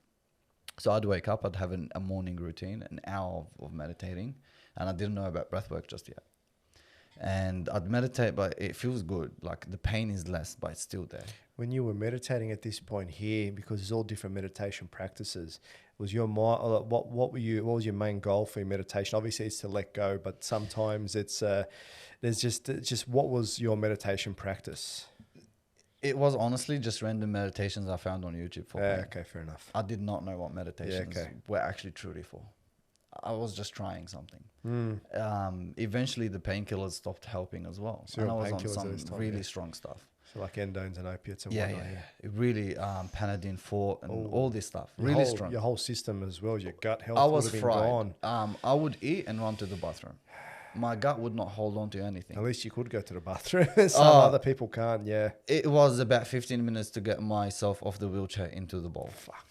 So I'd wake up, I'd have a morning routine, an hour of meditating, and I didn't know about breathwork just yet. And I'd meditate, but it feels good. Like the pain is less, but it's still there. When you were meditating at this point here, because there's all different meditation practices, was your mind, what was your main goal for your meditation? Obviously it's to let go, but sometimes it's there's just what was your meditation practice? It was honestly just random meditations I found on YouTube for pain. Okay, fair enough. I did not know what meditations were actually truly for. I was just trying something. Eventually the painkillers stopped helping as well. So and I was on some really strong stuff. So like endones and opiates and whatnot. Yeah. It really, Panadine Fort and all this stuff. Really strong. Your whole system as well, your gut health I was would have fried. been gone. I would eat and run to the bathroom. My gut would not hold on to anything. At least you could go to the bathroom. Some other people can't, yeah. It was about 15 minutes to get myself off the wheelchair into the bowl. Fuck.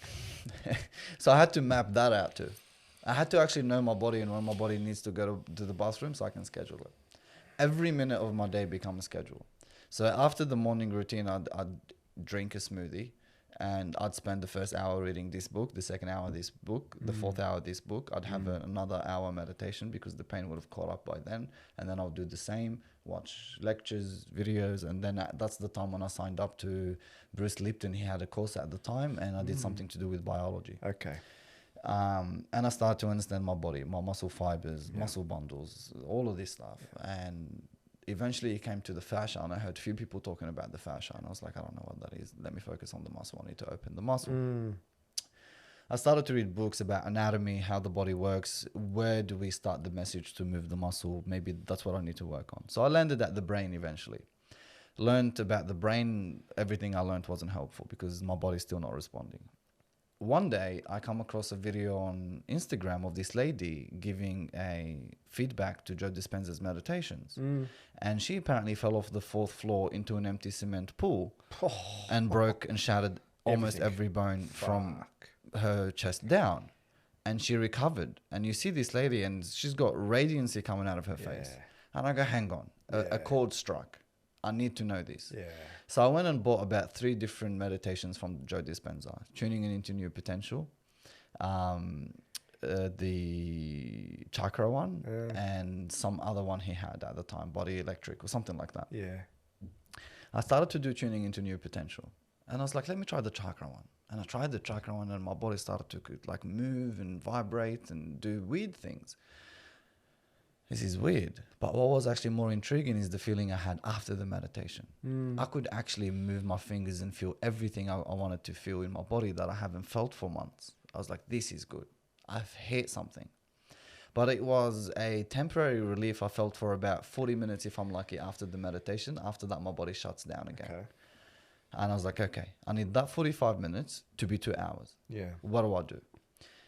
So I had to map that out too. I had to actually know my body and when my body needs to go to the bathroom so I can schedule it. Every minute of my day become a schedule. So after the morning routine, I'd drink a smoothie and I'd spend the first hour reading this book, the second hour this book, the fourth hour this book. I'd have another hour meditation because the pain would have caught up by then. And then I'll do the same, watch lectures, videos. And then that's the time when I signed up to Bruce Lipton. He had a course at the time and I did something to do with biology. Okay. And I started to understand my body, my muscle fibers, muscle bundles, all of this stuff. And eventually it came to the fascia and I heard a few people talking about the fascia and I was like, I don't know what that is. Let me focus on the muscle. I need to open the muscle. I started to read books about anatomy, how the body works. Where do we start the message to move the muscle? Maybe that's what I need to work on. So I landed at the brain eventually. Learned about the brain. Everything I learned wasn't helpful because my body's still not responding. One day I come across a video on Instagram of this lady giving a feedback to Joe Dispenza's meditations. And she apparently fell off the 4th floor into an empty cement pool and broke and shattered almost every bone from her chest down. And she recovered. And you see this lady and she's got radiancy coming out of her face. And I go, hang on, Yeah. a chord struck. I need to know this. Yeah. So I went and bought about 3 different meditations from Joe Dispenza, tuning into new potential, the chakra one, and some other one he had at the time, body electric or something like that. Yeah. I started to do tuning into new potential, and I was like, let me try the chakra one. And I tried the chakra one, and my body started to like move and vibrate and do weird things. This is weird. But what was actually more intriguing is the feeling I had after the meditation. I could actually move my fingers and feel everything I wanted to feel in my body that I haven't felt for months. I was like, this is good. I've hit something. But it was a temporary relief I felt for about 40 minutes if I'm lucky after the meditation. After that, my body shuts down again. Okay. And I was like, okay, I need that 45 minutes to be 2 hours. Yeah. What do I do?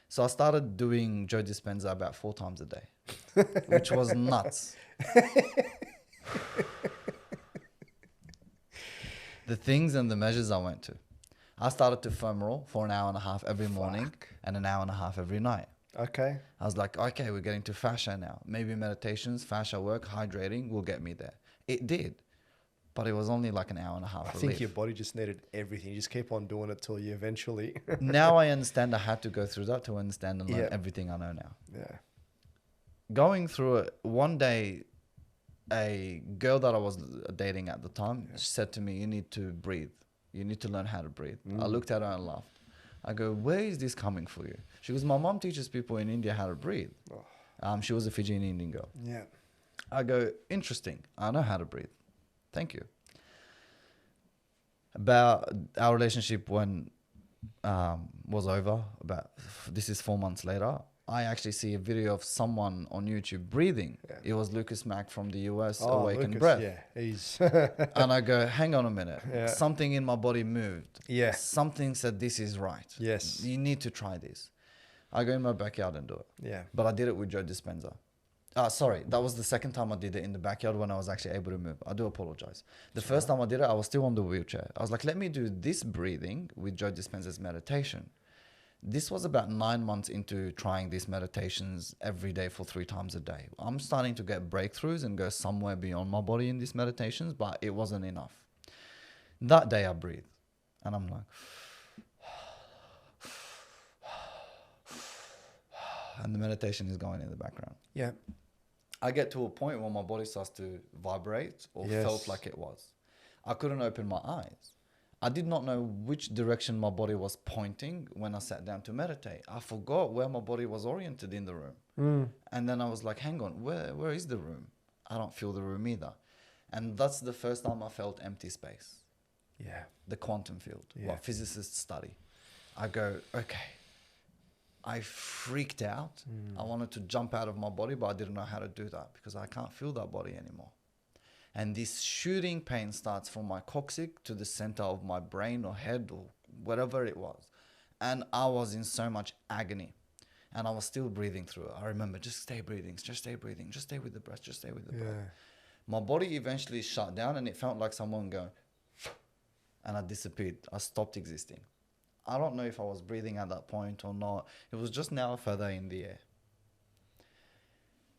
So I started doing Joe Dispenza about 4 times a day, which was nuts. The things and the measures I went to. I started to foam roll for an hour and a half every morning and an hour and a half every night. Okay. I was like, okay, we're getting to fascia now. Maybe meditations, fascia work, hydrating will get me there. It did. But it was only like an hour and a half. I think your body just needed everything. You just keep on doing it till you eventually. Now I understand I had to go through that to understand and learn Yeah. everything I know now. Yeah. Going through it, one day, a girl that I was dating at the time said to me, you need to breathe. You need to learn how to breathe. I looked at her and laughed. I go, where is this coming for you? She goes, my mom teaches people in India how to breathe. She was a Fijian Indian girl. Yeah. I go, interesting. I know how to breathe. Thank you. About our relationship when was over, this is 4 months later, I actually see a video of someone on YouTube breathing. Yeah. It was Lucas Mack from the US, Oh, Awaken Lucas, Breath. Yeah. He's. And I go, hang on a minute. Yeah. Something in my body moved. Yeah. Something said, this is right. Yes. You need to try this. I go in my backyard and do it. Yeah. But I did it with Joe Dispenza. Sorry, that was the second time I did it in the backyard when I was actually able to move. I do apologize. The first time I did it, I was still on the wheelchair. I was like, let me do this breathing with Joe Dispenza's meditation. This was about 9 months into trying these meditations every day for 3 times a day. I'm starting to get breakthroughs and go somewhere beyond my body in these meditations, but it wasn't enough. That day I breathed and I'm like, and the meditation is going in the background. Yeah. I get to a point where my body starts to vibrate or felt like it was. I couldn't open my eyes. I did not know which direction my body was pointing when I sat down to meditate. I forgot where my body was oriented in the room. And then I was like, hang on, where is the room? I don't feel the room either. And that's the first time I felt empty space. Yeah. The quantum field, Yeah. what physicists study. I go, okay. I freaked out. I wanted to jump out of my body, but I didn't know how to do that because I can't feel that body anymore. And this shooting pain starts from my coccyx to the center of my brain or head or whatever it was. And I was in so much agony. And I was still breathing through it. I remember, just stay breathing, just stay breathing, just stay with the breath, just stay with the breath. My body eventually shut down and it felt like someone going, and I disappeared. I stopped existing. I don't know if I was breathing at that point or not. It was just now further in the air.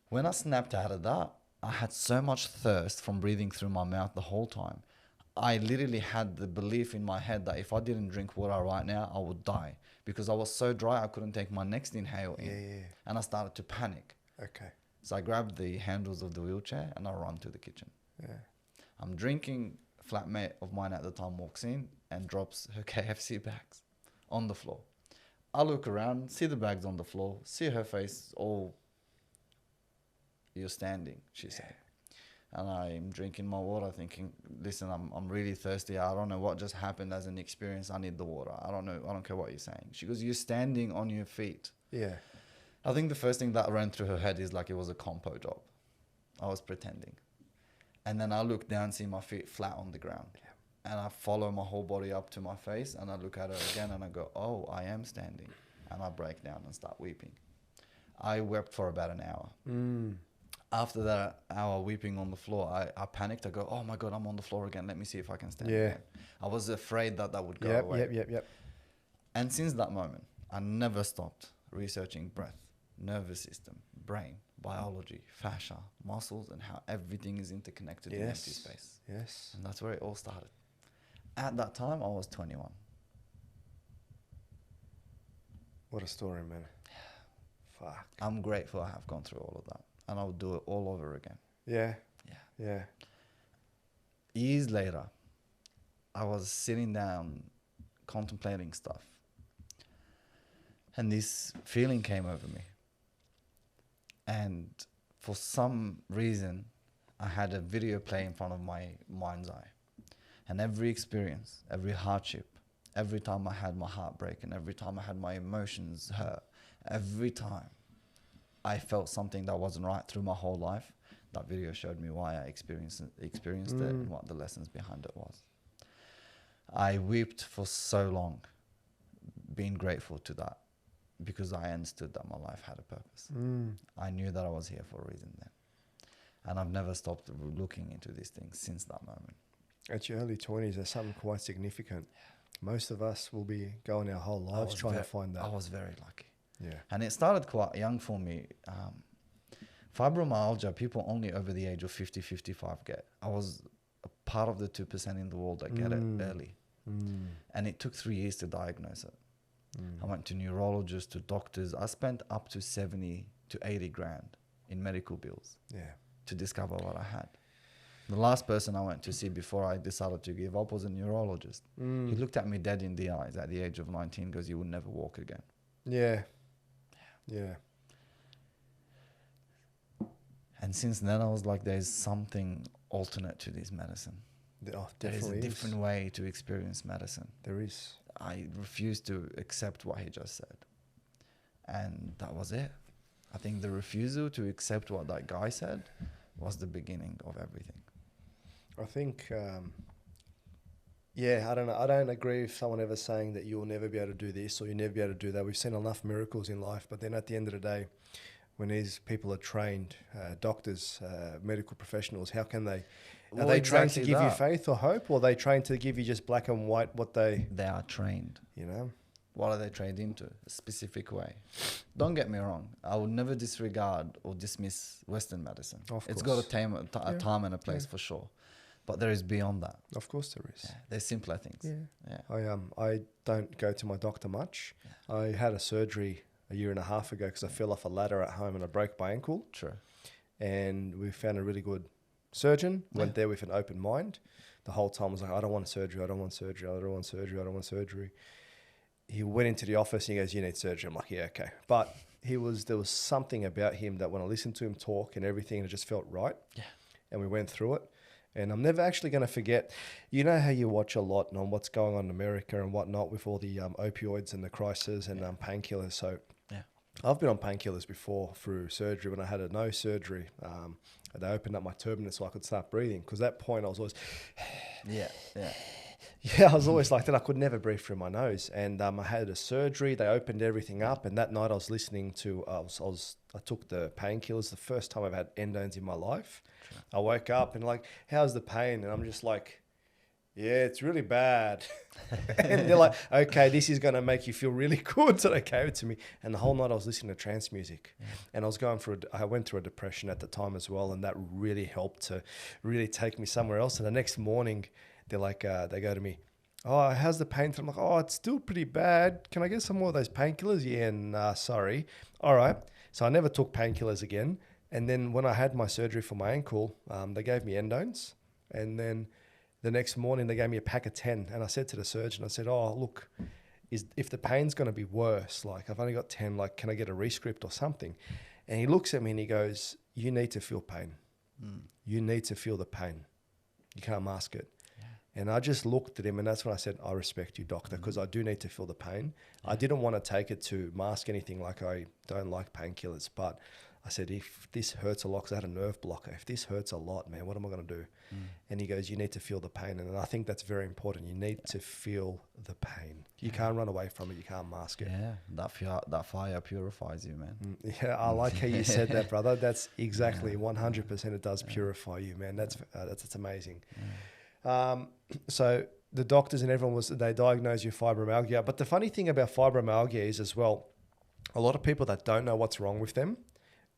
When I snapped out of that, I had so much thirst from breathing through my mouth the whole time. I literally had the belief in my head that if I didn't drink water right now, I would die. Because I was so dry, I couldn't take my next inhale in. Yeah. And I started to panic. Okay. So I grabbed the handles of the wheelchair and I ran to the kitchen. Yeah. I'm drinking. Flatmate of mine at the time walks in and drops her KFC bags on the floor. I look around, see the bags on the floor, see her face all, you're standing, she said. And I'm drinking my water thinking, listen, I'm really thirsty. I don't know what just happened as an experience. I need the water. I don't know. I don't care what you're saying. She goes, you're standing on your feet. Yeah. I think the first thing that ran through her head is like it was a compo job. I was pretending. And then I look down, see my feet flat on the ground. Yeah. And I follow my whole body up to my face and I look at her again and I go, oh, I am standing. And I break down and start weeping. I wept for about an hour. After that hour weeping on the floor, I panicked. I go, oh my God, I'm on the floor again. Let me see if I can stand again. I was afraid that would go away. Yep. And since that moment, I never stopped researching breath, nervous system, brain, biology, fascia, muscles, and how everything is interconnected in empty space. Yes. And that's where it all started. At that time, I was 21. What a story, man. Fuck. I'm grateful I have gone through all of that. And I would do it all over again. Yeah. Yeah. Yeah. Years later, I was sitting down contemplating stuff. And this feeling came over me. And for some reason, I had a video play in front of my mind's eye. And every experience, every hardship, every time I had my heart break, and every time I had my emotions hurt, every time I felt something that wasn't right through my whole life, that video showed me why I experienced it and what the lessons behind it was. I wept for so long, being grateful to that, because I understood that my life had a purpose. I knew that I was here for a reason then. And I've never stopped looking into these things since that moment. At your early 20s, there's something quite significant. Most of us will be going our whole lives trying to find that. I was very lucky. Yeah. And it started quite young for me. Fibromyalgia, people only over the age of 50, 55 get. I was a part of the 2% in the world that get it early. And it took 3 years to diagnose it. I went to neurologists, to doctors. I spent up to 70 to 80 grand in medical bills to discover what I had. The last person I went to see before I decided to give up was a neurologist. He looked at me dead in the eyes at the age of 19, goes, "You will never walk again." Yeah. Yeah. And since then, I was like, there's something alternate to this medicine. Oh, There is a definitely different way to experience medicine. There is. I refused to accept what he just said. And that was it. I think the refusal to accept what that guy said was the beginning of everything. I think, I don't know. I don't agree with someone ever saying that you'll never be able to do this or you'll never be able to do that. We've seen enough miracles in life, but then at the end of the day, when these people are trained, doctors, medical professionals, how can they? Are they trained to give you faith or hope, or are they trained to give you just black and white what they... They are trained. You know? What are they trained into? A specific way. Don't get me wrong. I would never disregard or dismiss Western medicine. It's got a time and a place for sure. But there is beyond that. Of course there is. Yeah, there's simpler things. Yeah. I don't go to my doctor much. Yeah. I had a surgery a year and a half ago because I fell off a ladder at home and I broke my ankle. True. And we found a really good surgeon. Went there with an open mind. The whole time I was like, I don't want surgery. I don't want surgery. I don't want surgery. I don't want surgery. He went into the office and he goes, "You need surgery." I'm like, "Yeah, okay." But there was something about him that when I listened to him talk and everything, it just felt right. Yeah. And we went through it. And I'm never actually going to forget, you know how you watch a lot on what's going on in America and whatnot with all the opioids and the crisis and painkillers. So I've been on painkillers before through surgery. When I had a nose surgery, they opened up my turbinate so I could start breathing. Because at that point I was always... I was always like that. I could never breathe through my nose. And I had a surgery. They opened everything up. And that night I was listening to... I took the painkillers, the first time I've had endones in my life. Sure. I woke up and like, "How's the pain?" And I'm just like... "Yeah, it's really bad." And they're like, "Okay, this is going to make you feel really good." So they gave it to me. And the whole night I was listening to trance music. Yeah. And I went through a depression at the time as well. And that really helped to really take me somewhere else. And the next morning, they're like, they go to me, "Oh, how's the pain?" I'm like, "Oh, it's still pretty bad. Can I get some more of those painkillers?" "Yeah, nah, sorry." All right. So I never took painkillers again. And then when I had my surgery for my ankle, they gave me endones. And then the next morning, they gave me a pack of 10. And I said to the surgeon, I said, "Oh, look, if the pain's going to be worse, like I've only got 10, like can I get a rescript or something?" And he looks at me and he goes, "You need to feel pain. You need to feel the pain. You can't mask it." Yeah. And I just looked at him and that's when I said, "I respect you, doctor, because I do need to feel the pain." Yeah. I didn't want to take it to mask anything, like I don't like painkillers, but I said, "If this hurts a lot," because I had a nerve blocker, "if this hurts a lot, man, what am I going to do?" And he goes, "You need to feel the pain." And I think that's very important. You need to feel the pain. You can't run away from it. You can't mask it. Yeah, that fire purifies you, man. Yeah, I like how you said that, brother. That's exactly 100%. It does purify you, man. That's amazing. Yeah. So the doctors and everyone they diagnosed you fibromyalgia. But the funny thing about fibromyalgia is as well, a lot of people that don't know what's wrong with them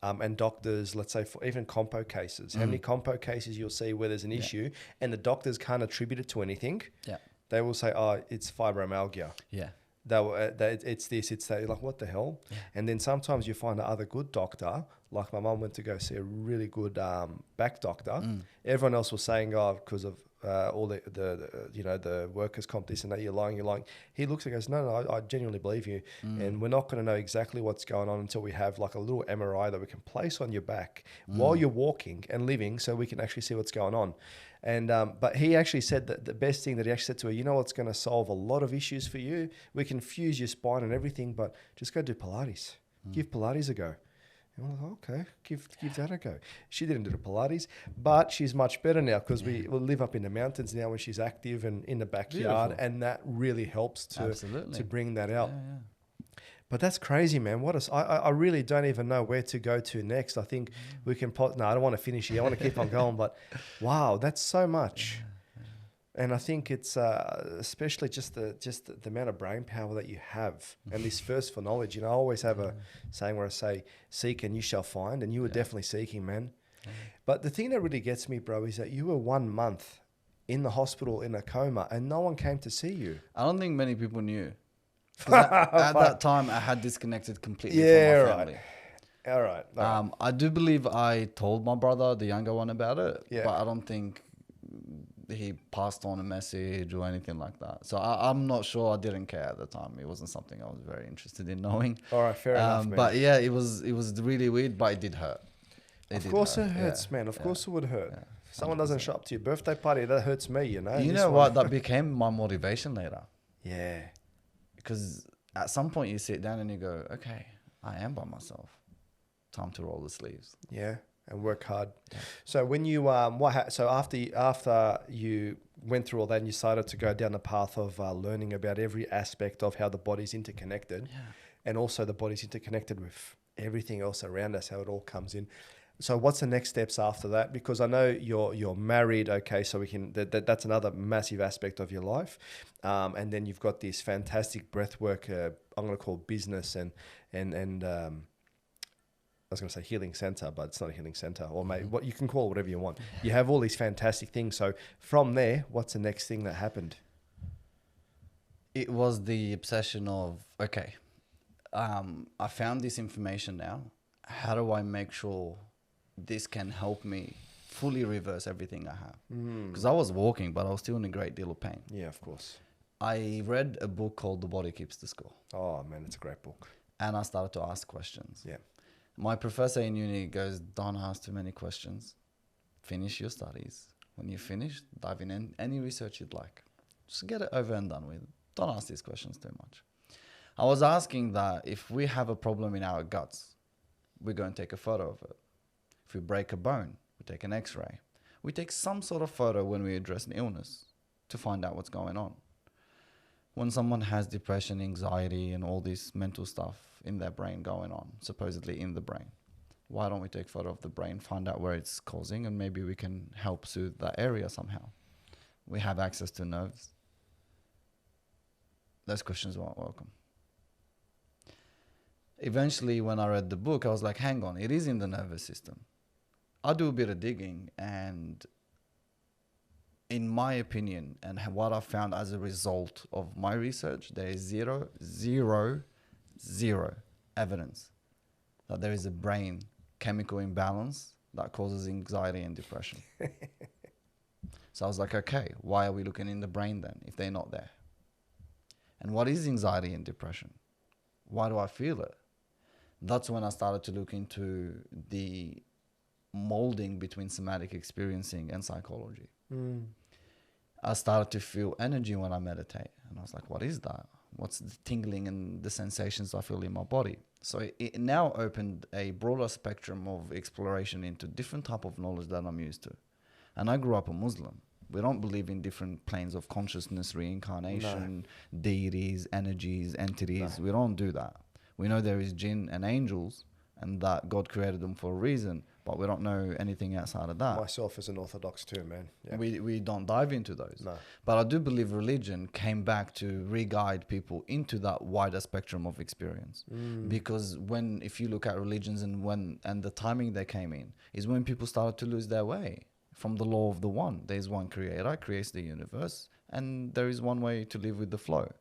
And doctors, let's say for even compo cases, how many compo cases you'll see where there's an issue and the doctors can't attribute it to anything. Yeah. They will say, oh, it's fibromyalgia. Yeah. It's this, it's that. You're like, what the hell? Yeah. And then sometimes you find another good doctor, like my mum went to go see a really good back doctor. Everyone else was saying, oh, because of all the workers' comp, this and that, you're lying. He looks and goes, no, I genuinely believe you. And we're not going to know exactly what's going on until we have like a little MRI that we can place on your back while you're walking and living, so we can actually see what's going on. And but he actually said that the best thing that he actually said to her, you know what's going to solve a lot of issues for you? We can fuse your spine and everything, but just go do Pilates. Give Pilates a go. And I'm like, okay, give that a go. She didn't do the Pilates, but she's much better now because we live up in the mountains now when she's active and in the backyard. Beautiful. And that really helps to bring that out. Yeah. But that's crazy, man. I really don't even know where to go to next. I think we can I don't want to finish here. I want to keep on going, but wow, that's so much. And I think it's especially just the amount of brain power that you have and this thirst for knowledge. You know, I always have a saying where I say, seek and you shall find. And you were definitely seeking, man. But the thing that really gets me, bro, is that you were 1 month in the hospital in a coma and no one came to see you. I don't think many people knew. At that time, I had disconnected completely from my family. All right. I do believe I told my brother, the younger one, about it, but I don't think he passed on a message or anything like that. So I'm not sure. I didn't care at the time. It wasn't something I was very interested in knowing. All right, fair enough, man. But yeah, it was really weird, but it did hurt. Of course it hurts, man. Of course it would hurt. Yeah. Someone doesn't show up to your birthday party, that hurts me, you know. You know what? That became my motivation later. Yeah. Because at some point you sit down and you go, okay, I am by myself. Time to roll the sleeves. Yeah, and work hard. Yeah. So when you so after you went through all that and you started to go down the path of learning about every aspect of how the body's interconnected, and also the body's interconnected with everything else around us, how it all comes in. So what's the next steps after that? Because I know you're married, okay, so we can that's another massive aspect of your life, and then you've got this fantastic breathwork. I'm going to call business and I was going to say healing center, but it's not a healing center, or maybe what you can call it, whatever you want. You have all these fantastic things. So from there, what's the next thing that happened? It was the obsession of okay, I found this information now. How do I make sure this can help me fully reverse everything I have? Because I was walking, but I was still in a great deal of pain. Yeah, of course. I read a book called The Body Keeps the Score. Oh, man, it's a great book. And I started to ask questions. Yeah. My professor in uni goes, don't ask too many questions. Finish your studies. When you finish, dive in any research you'd like. Just get it over and done with. Don't ask these questions too much. I was asking that if we have a problem in our guts, we go and take a photo of it. If we break a bone, we take an x-ray. We take some sort of photo when we address an illness to find out what's going on. When someone has depression, anxiety, and all this mental stuff in their brain going on, supposedly in the brain, why don't we take a photo of the brain, find out where it's causing, and maybe we can help soothe that area somehow? We have access to nerves. Those questions weren't welcome. Eventually, when I read the book, I was like, hang on, it is in the nervous system. I do a bit of digging, and in my opinion, and what I found as a result of my research, there is zero evidence that there is a brain chemical imbalance that causes anxiety and depression. So I was like, okay, why are we looking in the brain then if they're not there? And what is anxiety and depression? Why do I feel it? That's when I started to look into the molding between somatic experiencing and psychology. I started to feel energy when I meditate. And I was like, what is that? What's the tingling and the sensations I feel in my body? So it now opened a broader spectrum of exploration into different type of knowledge that I'm used to. And I grew up a Muslim. We don't believe in different planes of consciousness, reincarnation, deities, energies, entities. We don't do that. We know there is jinn and angels, and that God created them for a reason, but we don't know anything outside of that. Myself as an Orthodox too, man. Yeah. We don't dive into those. No. But I do believe religion came back to re-guide people into that wider spectrum of experience. Because if you look at religions and the timing they came in, is when people started to lose their way from the law of the one. There's one creator, creates the universe, and there is one way to live with the flow.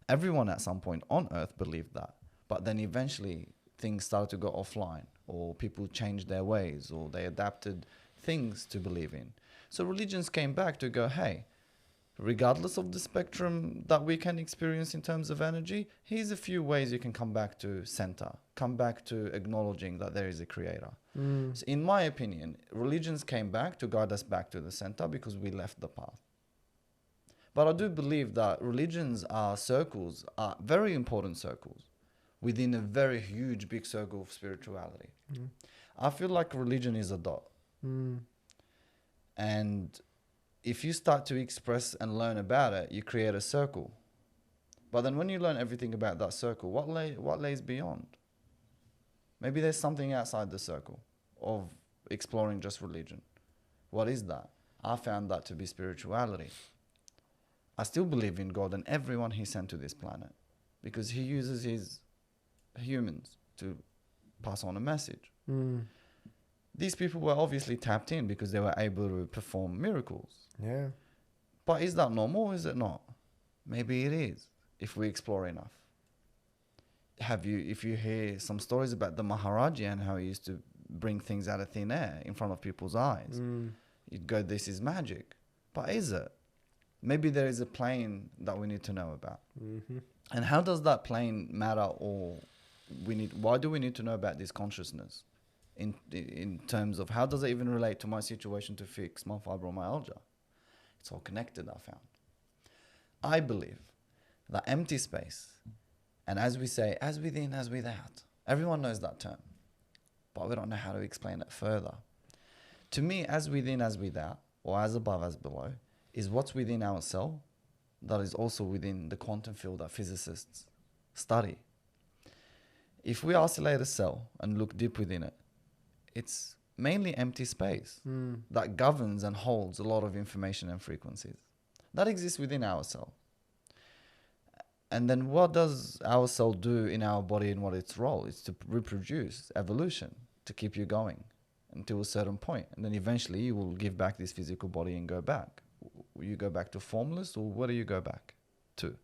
Everyone at some point on earth believed that. But then eventually things started to go offline, or people changed their ways, or they adapted things to believe in. So religions came back to go, hey, regardless of the spectrum that we can experience in terms of energy, here's a few ways you can come back to center, come back to acknowledging that there is a creator. So in my opinion, religions came back to guide us back to the center because we left the path. But I do believe that religions are circles, are very important circles within a very huge, big circle of spirituality. I feel like religion is a dot. And if you start to express and learn about it, you create a circle. But then when you learn everything about that circle, what lays beyond? Maybe there's something outside the circle of exploring just religion. What is that? I found that to be spirituality. I still believe in God and everyone he sent to this planet, because he uses his humans to pass on a message. These people were obviously tapped in because they were able to perform miracles. Yeah. But is that normal or is it not? Maybe it is, if we explore enough. If you hear some stories about the Maharaja and how he used to bring things out of thin air in front of people's eyes, you'd go, this is magic. But is it? Maybe there is a plane that we need to know about. And how does that plane matter, or why do we need to know about this consciousness in terms of how does it even relate to my situation to fix my fibromyalgia? It's all connected, I found. I believe that empty space, and as we say, as within, as without, everyone knows that term, but we don't know how to explain it further. To me, as within, as without, or as above, as below, is what's within our cell that is also within the quantum field that physicists study. If we isolate a cell and look deep within it, it's mainly empty space that governs and holds a lot of information and frequencies that exists within our cell. And then what does our cell do in our body and what its role? It's to reproduce, evolution, to keep you going until a certain point. And then eventually you will give back this physical body and go back. Will you go back to formless, or what do you go back to?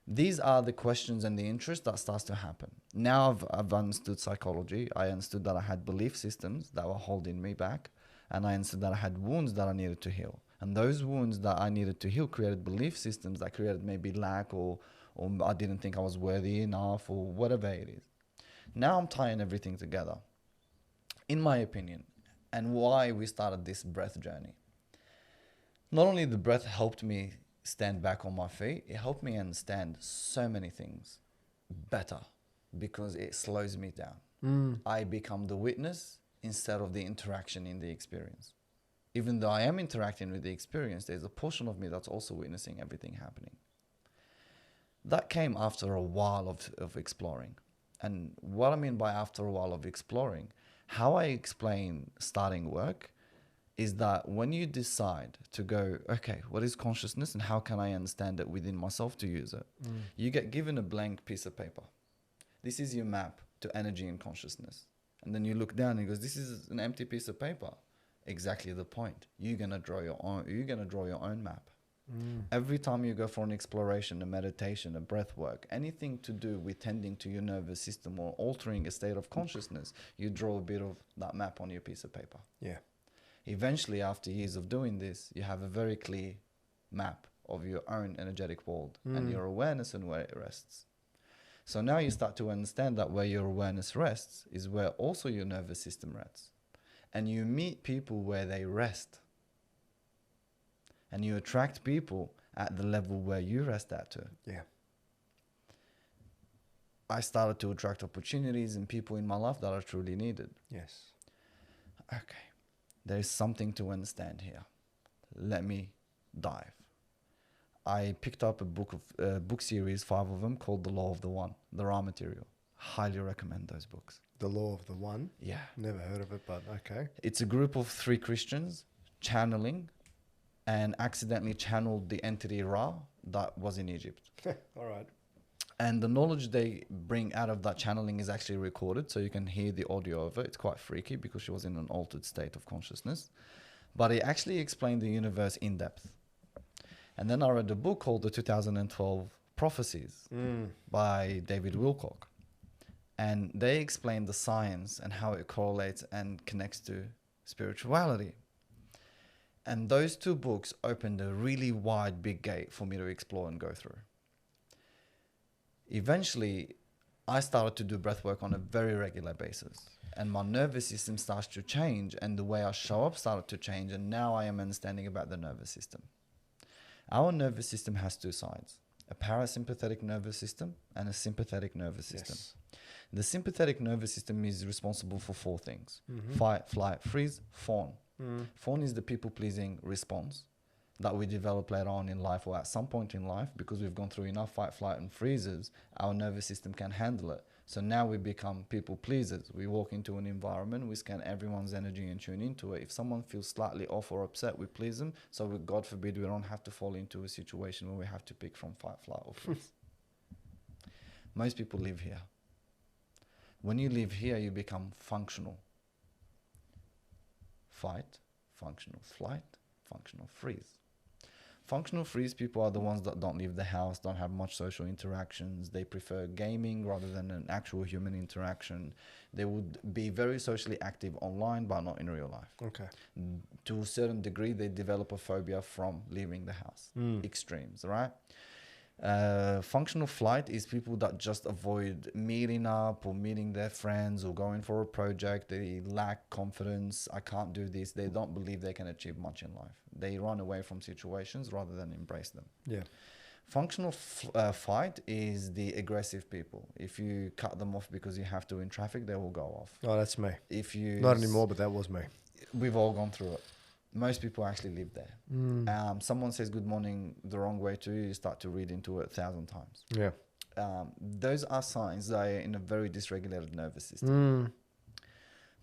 These are the questions and the interest that starts to happen. Now I've understood psychology. I understood that I had belief systems that were holding me back. And I understood that I had wounds that I needed to heal. And those wounds that I needed to heal created belief systems that created maybe lack, or I didn't think I was worthy enough, or whatever it is. Now I'm tying everything together, in my opinion, and why we started this breath journey. Not only the breath helped me stand back on my feet, it helped me understand so many things better because it slows me down. I become the witness instead of the interaction in the experience. Even though I am interacting with the experience, there's a portion of me that's also witnessing everything happening. That came after a while of exploring. And what I mean by after a while of exploring, how I explain starting work is that when you decide to go, okay, what is consciousness and how can I understand it within myself to use it? You get given a blank piece of paper. This is your map to energy and consciousness. And then you look down and it goes, this is an empty piece of paper. Exactly the point. You're gonna draw your own map. Every time you go for an exploration, a meditation, a breath work, anything to do with tending to your nervous system or altering a state of consciousness, you draw a bit of that map on your piece of paper. Yeah. Eventually, after years of doing this, you have a very clear map of your own energetic world and your awareness and where it rests. So now you start to understand that where your awareness rests is where also your nervous system rests. And you meet people where they rest. And you attract people at the level where you rest at too. Yeah. I started to attract opportunities and people in my life that I truly needed. Yes. Okay. There is something to understand here. Let me dive. I picked up a book series, 5 of them, called The Law of the One, the raw material. Highly recommend those books. The Law of the One. Yeah. Never heard of it, but okay. It's a group of 3 Christians channeling and accidentally channeled the entity Ra that was in Egypt. All right. And the knowledge they bring out of that channeling is actually recorded, so you can hear the audio of it. It's quite freaky because she was in an altered state of consciousness. But it actually explained the universe in depth. And then I read a book called The 2012 Prophecies by David Wilcock. And they explain the science and how it correlates and connects to spirituality. And those 2 books opened a really wide, big gate for me to explore and go through. Eventually, I started to do breathwork on a very regular basis. And my nervous system starts to change, and the way I show up started to change. And now I am understanding about the nervous system. Our nervous system has 2 sides, a parasympathetic nervous system and a sympathetic nervous system. Yes. The sympathetic nervous system is responsible for 4 things. Fight, flight, freeze, fawn. Fawn is the people-pleasing response that we develop later on in life or at some point in life, because we've gone through enough fight, flight, and freezes, our nervous system can handle it. So now we become people pleasers. We walk into an environment, we scan everyone's energy and tune into it. If someone feels slightly off or upset, we please them. So we, God forbid, we don't have to fall into a situation where we have to pick from fight, flight, or freeze. Most people live here. When you live here, you become functional. Fight, functional flight, functional freeze. Functional freeze people are the ones that don't leave the house, don't have much social interactions. They prefer gaming rather than an actual human interaction. They would be very socially active online, but not in real life. Okay. To a certain degree, they develop a phobia from leaving the house. Extremes, right? Functional flight is people that just avoid meeting up or meeting their friends or going for a project. They lack confidence. I can't do this. They don't believe they can achieve much in life. They run away from situations rather than embrace them. Yeah. Functional fight is the aggressive people. If you cut them off because you have to in traffic, they will go off. Oh, that's me. If you Not anymore, but that was me. We've all gone through it. Most people actually live there. Someone says good morning the wrong way to you, you start to read into it 1,000 times. Yeah. Those are signs that are in a very dysregulated nervous system.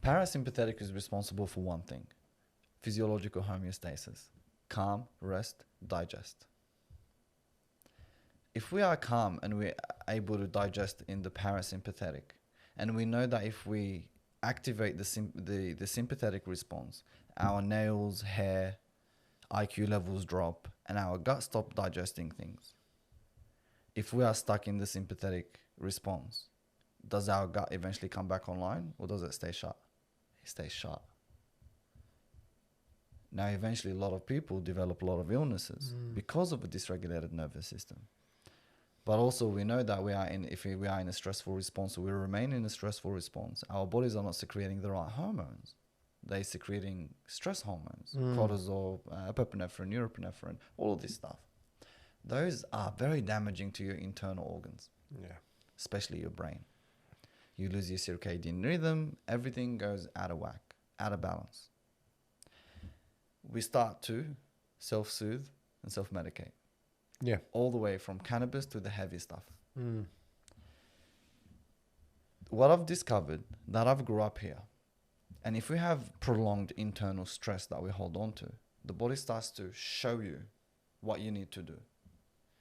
Parasympathetic is responsible for one thing: physiological homeostasis. Calm, rest, digest. If we are calm and we're able to digest in the parasympathetic, and we know that if we activate the sympathetic response, our nails, hair, IQ levels drop, and our gut stop digesting things. If we are stuck in the sympathetic response, does our gut eventually come back online, or does it stay shut? It stays shut. Now, eventually, a lot of people develop a lot of illnesses because of a dysregulated nervous system. But also, we know that if we are in a stressful response, or we remain in a stressful response, our bodies are not secreting the right hormones. They're secreting stress hormones, cortisol, epinephrine, norepinephrine, all of this stuff. Those are very damaging to your internal organs, especially your brain. You lose your circadian rhythm, everything goes out of whack, out of balance. We start to self-soothe and self-medicate. Yeah. All the way from cannabis to the heavy stuff. What I've discovered, that I've grew up here, and if we have prolonged internal stress that we hold on to, the body starts to show you what you need to do.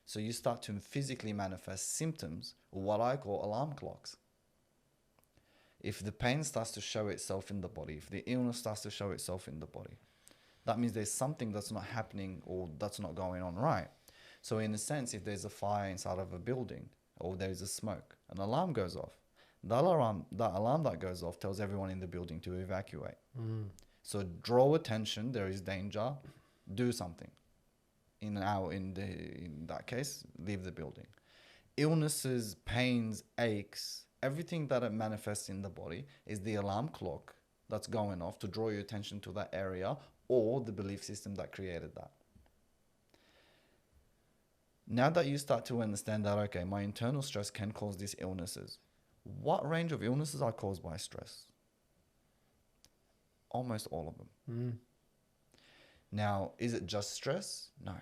So you start to physically manifest symptoms, or what I call alarm clocks. If the pain starts to show itself in the body, if the illness starts to show itself in the body, that means there's something that's not happening or that's not going on right. So in a sense, if there's a fire inside of a building or there's a smoke, an alarm goes off. That alarm that goes off tells everyone in the building to evacuate. So draw attention, there is danger, do something. In that case, leave the building. Illnesses, pains, aches, everything that it manifests in the body is the alarm clock that's going off to draw your attention to that area or the belief system that created that. Now that you start to understand that, okay, my internal stress can cause these illnesses. What range of illnesses are caused by stress? Almost all of them. Now, is it just stress? No.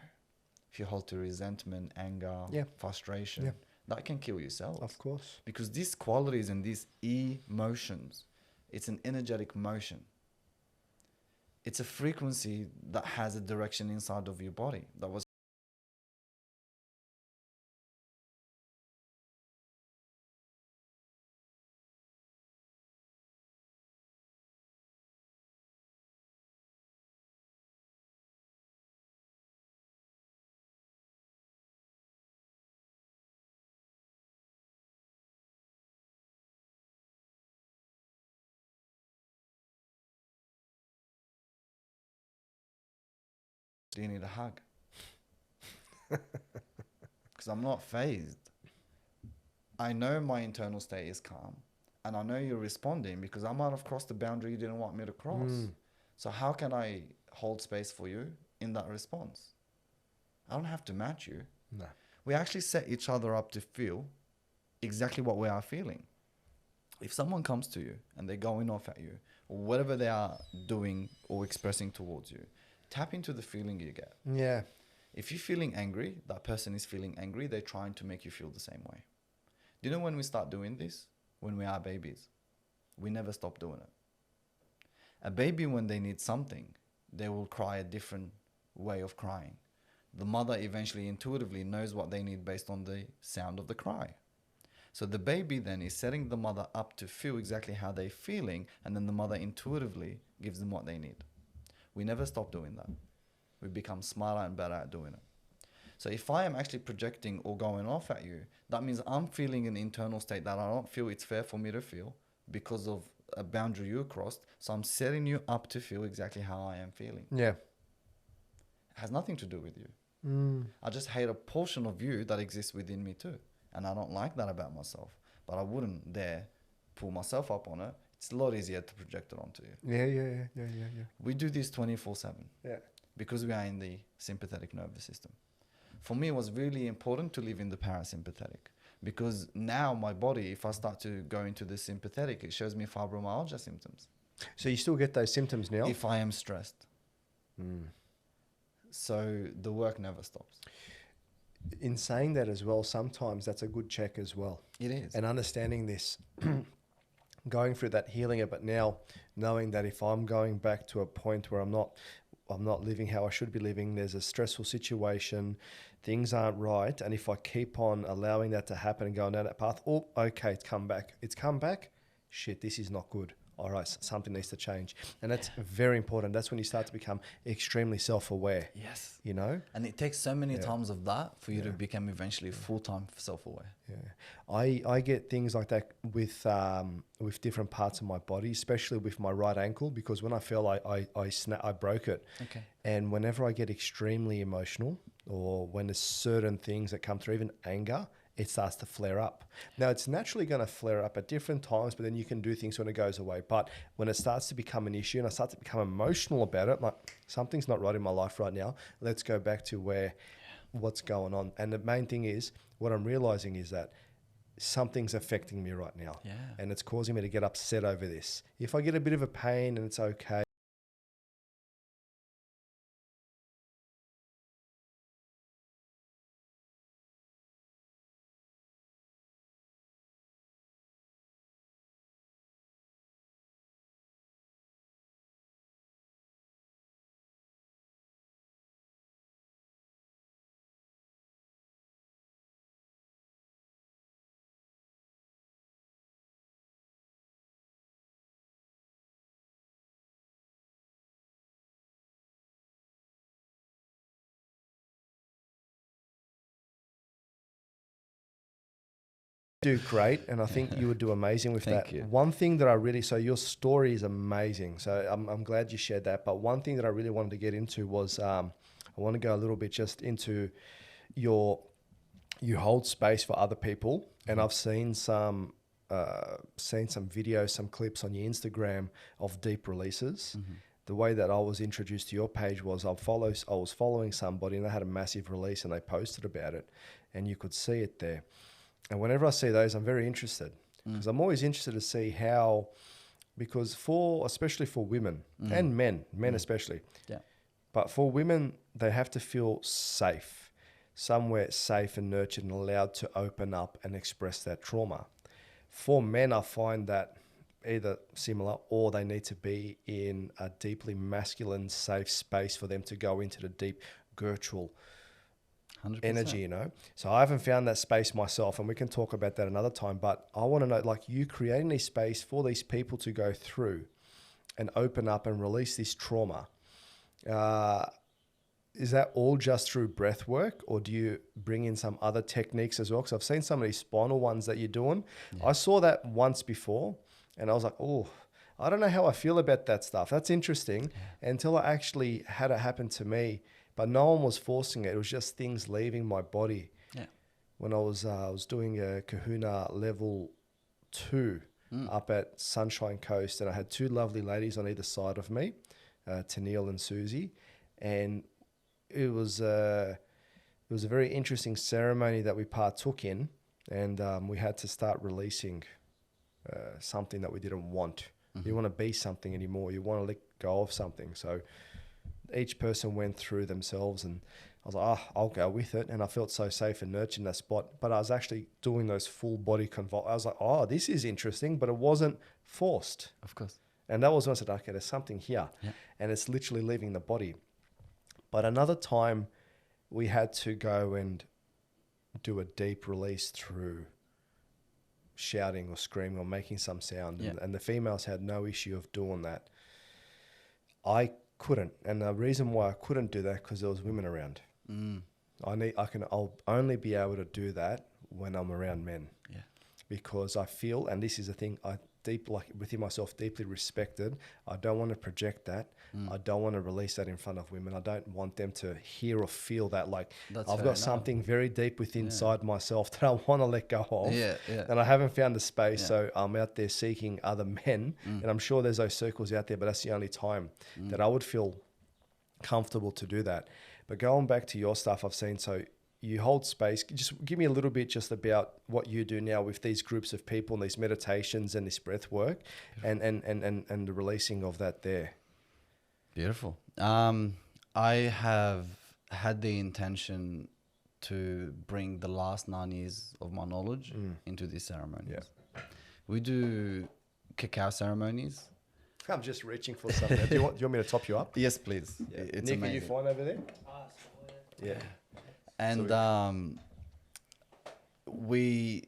If you hold to resentment, anger, frustration, that can kill yourself. Of course. Because these qualities and these emotions, it's an energetic motion. It's a frequency that has a direction inside of your body that was do you need a hug? Because I'm not phased. I know my internal state is calm, and I know you're responding because I might have crossed the boundary you didn't want me to cross. So how can I hold space for you in that response? I don't have to match you. No. We actually set each other up to feel exactly what we are feeling. If someone comes to you and they're going off at you, or whatever they are doing or expressing towards you, tap into the feeling you get. Yeah. If you're feeling angry, that person is feeling angry, they're trying to make you feel the same way. Do you know when we start doing this? When we are babies. We never stop doing it. A baby, when they need something, they will cry a different way of crying. The mother eventually intuitively knows what they need based on the sound of the cry. So the baby then is setting the mother up to feel exactly how they're feeling, and then the mother intuitively gives them what they need. We never stop doing that. We become smarter and better at doing it. So if I am actually projecting or going off at you, that means I'm feeling an internal state that I don't feel it's fair for me to feel because of a boundary you crossed. So I'm setting you up to feel exactly how I am feeling. Yeah. It has nothing to do with you. I just hate a portion of you that exists within me too. And I don't like that about myself. But I wouldn't dare pull myself up on it. It's a lot easier to project it onto you. Yeah. We do this 24/7. Yeah. Because we are in the sympathetic nervous system. For me, it was really important to live in the parasympathetic because now my body, if I start to go into the sympathetic, it shows me fibromyalgia symptoms. So you still get those symptoms now? If I am stressed. So the work never stops. In saying that as well, sometimes that's a good check as well. It is. And understanding this, going through that healing it, but now knowing that if I'm going back to a point where I'm not living how I should be living, there's a stressful situation, things aren't right, and if I keep on allowing that to happen and going down that path, oh, okay, it's come back, shit, this is not good. All right, something needs to change. And that's very important. That's when you start to become extremely self-aware. Yes. You know? And it takes so many times of that for you to become eventually full-time self-aware. Yeah. I get things like that with different parts of my body, especially with my right ankle, because when I fell, I broke it. Okay. And whenever I get extremely emotional, or when there's certain things that come through, even anger, it starts to flare up. Now, it's naturally going to flare up at different times, but then you can do things when it goes away. But when it starts to become an issue and I start to become emotional about it, like something's not right in my life right now, let's go back to what's going on. And the main thing is, what I'm realizing is that something's affecting me right now. Yeah. And it's causing me to get upset over this. If I get a bit of a pain and it's okay, do great, and I think you would do amazing with Thank that. you. One thing that I really, so your story is amazing, so I'm glad you shared that, but one thing that I really wanted to get into was I want to go a little bit just into you hold space for other people, and I've seen some videos, some clips on your Instagram of deep releases. The way that I was introduced to your page was I was following somebody and they had a massive release and they posted about it, and you could see it there. And whenever I see those, I'm very interested because I'm always interested to see how, because especially for women and men especially, Yeah. but for women, they have to feel safe. somewhere safe and nurtured and allowed to open up and express that trauma. For men, I find that either similar or they need to be in a deeply masculine, safe space for them to go into the deep, gurtual 100%. energy, you know. So I haven't found that space myself, and we can talk about that another time. But I want to know, like, you creating this space for these people to go through and open up and release this trauma. Is that all just through breath work, or do you bring in some other techniques as well? Because I've seen some of these spinal ones that you're doing. Yeah. I saw that once before, and I was like, oh, I don't know how I feel about that stuff. That's interesting. Yeah. Until I actually had it happen to me, but no one was forcing it. It was just things leaving my body. Yeah. When I was doing a Kahuna level 2 up at Sunshine Coast, and I had 2 lovely ladies on either side of me, Tennille and Susie, and it was a very interesting ceremony that we partook in, and we had to start releasing something that we didn't want. Mm-hmm. You want to be something anymore. You want to let go of something. So each person went through themselves, and I was like, I'll go with it. And I felt so safe and nurtured in that spot. But I was actually doing those full body convulsions. I was like, this is interesting, but it wasn't forced. Of course. And that was when I said, okay, there's something here. Yeah. And it's literally leaving the body. But another time we had to go and do a deep release through shouting or screaming or making some sound. Yeah. And the females had no issue of doing that. I couldn't. And the reason why I couldn't do that, because there was women around. I'll only be able to do that when I'm around men. Yeah. Because I feel, and this is a thing I within myself, deeply respected. I don't want to project that. I don't want to release that in front of women. I don't want them to hear or feel that. Like, I've got something very deep within inside myself that I want to let go of. Yeah, yeah. And I haven't found the space. Yeah. So I'm out there seeking other men. And I'm sure there's those circles out there, but that's the only time that I would feel comfortable to do that. But going back to your stuff I've seen, so you hold space. Just give me a little bit just about what you do now with these groups of people and these meditations and this breath work and the releasing of that there. Beautiful. I have had the intention to bring the last 9 years of my knowledge into these ceremonies. Yeah. We do cacao ceremonies. I'm just reaching for something. Do you want me to top you up? Yes, please. Yeah. It's Nick, amazing. Are you fine over there? Yeah. And we'll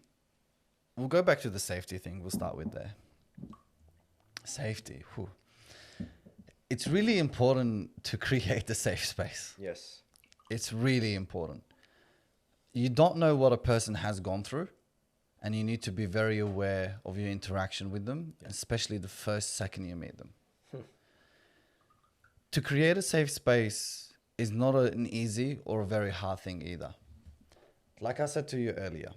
go back to the safety thing. We'll start with there. Safety. Whew. It's really important to create a safe space. Yes. It's really important. You don't know what a person has gone through, and you need to be very aware of your interaction with them, especially the first second you meet them. To create a safe space is not an easy or a very hard thing either. Like I said to you earlier,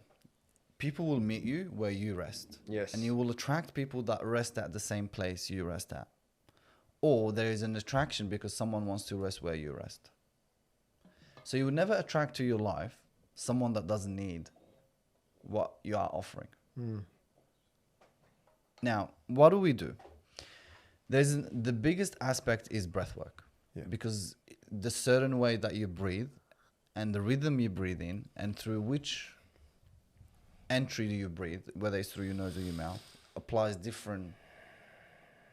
people will meet you where you rest. Yes. And you will attract people that rest at the same place you rest at. Or there is an attraction because someone wants to rest where you rest. So you will never attract to your life someone that doesn't need what you are offering. Now, what do? The biggest aspect is breath work. Yeah. Because the certain way that you breathe and the rhythm you breathe in and through which entry do you breathe, whether it's through your nose or your mouth, applies different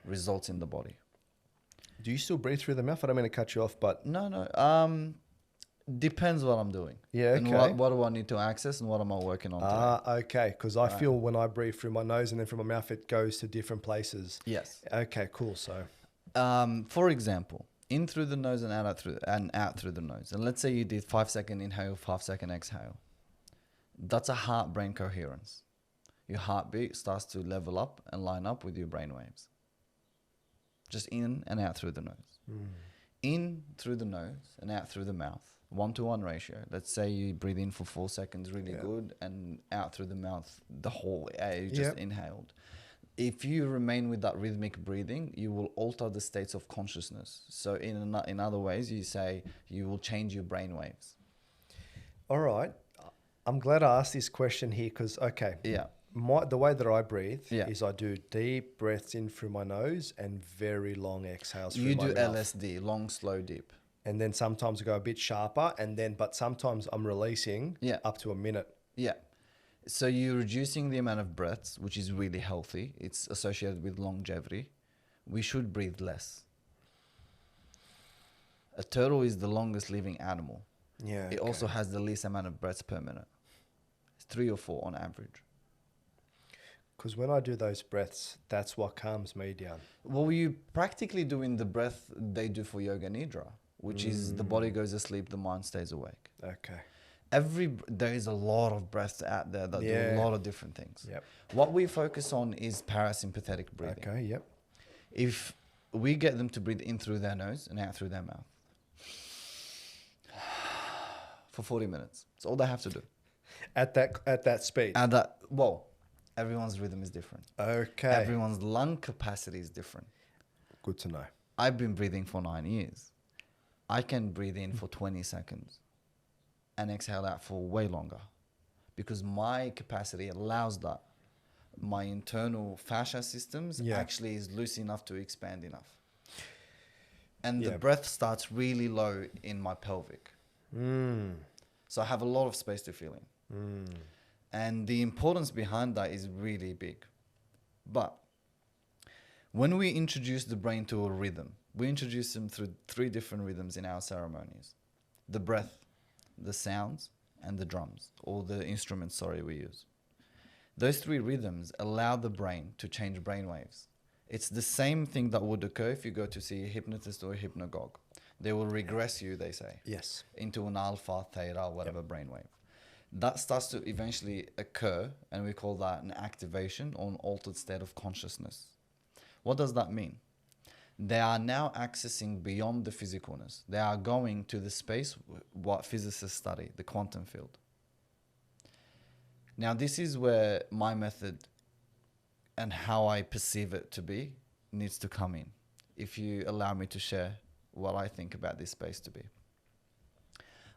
results in the body. Do you still breathe through the mouth? I don't mean to cut you off, but... No. Depends what I'm doing. Yeah, okay. And what do I need to access and what am I working on today? Okay. Because I feel when I breathe through my nose and then from my mouth, it goes to different places. Yes. Okay, cool. So... for example... in through the nose and out through the nose. And let's say you did 5-second inhale, 5-second exhale. That's a heart-brain coherence. Your heartbeat starts to level up and line up with your brain waves. Just in and out through the nose. In through the nose and out through the mouth. 1-to-1 ratio. Let's say you breathe in for 4 seconds really good and out through the mouth the whole air you just inhaled. If you remain with that rhythmic breathing, you will alter the states of consciousness. So in other ways, you say you will change your brain waves. All right. I'm glad I asked this question here because, the way that I breathe is I do deep breaths in through my nose and very long exhales through my mouth. You do LSD, long, slow, deep. And then sometimes I go a bit sharper, but sometimes I'm releasing Yeah. up to a minute. Yeah. So you're reducing the amount of breaths, which is really healthy. It's associated with longevity. We should breathe less. A turtle is the longest living animal. Yeah. It also has the least amount of breaths per minute. It's 3 or 4 on average. Because when I do those breaths, that's what calms me down. Well, you practically doing the breath they do for yoga nidra, which is the body goes asleep, the mind stays awake. Okay. There is a lot of breaths out there that do a lot of different things. Yep. What we focus on is parasympathetic breathing. Okay, yep. If we get them to breathe in through their nose and out through their mouth for 40 minutes, that's all they have to do. At that speed. And everyone's rhythm is different. Okay. Everyone's lung capacity is different. Good to know. I've been breathing for 9 years. I can breathe in for 20 seconds and exhale out for way longer because my capacity allows that. My internal fascia systems actually is loose enough to expand enough. And the breath starts really low in my pelvic. So I have a lot of space to feel in. And the importance behind that is really big. But when we introduce the brain to a rhythm, we introduce them through 3 different rhythms in our ceremonies. The breath, the sounds, and the drums, or the instruments, we use. Those 3 rhythms allow the brain to change brain waves. It's the same thing that would occur if you go to see a hypnotist or a hypnagogue. They will regress you, they say, into an alpha, theta, whatever brainwave. That starts to eventually occur, and we call that an activation or an altered state of consciousness. What does that mean? They are now accessing beyond the physicalness. They are going to the space, what physicists study, the quantum field. Now, this is where my method and how I perceive it to be needs to come in, if you allow me to share what I think about this space to be.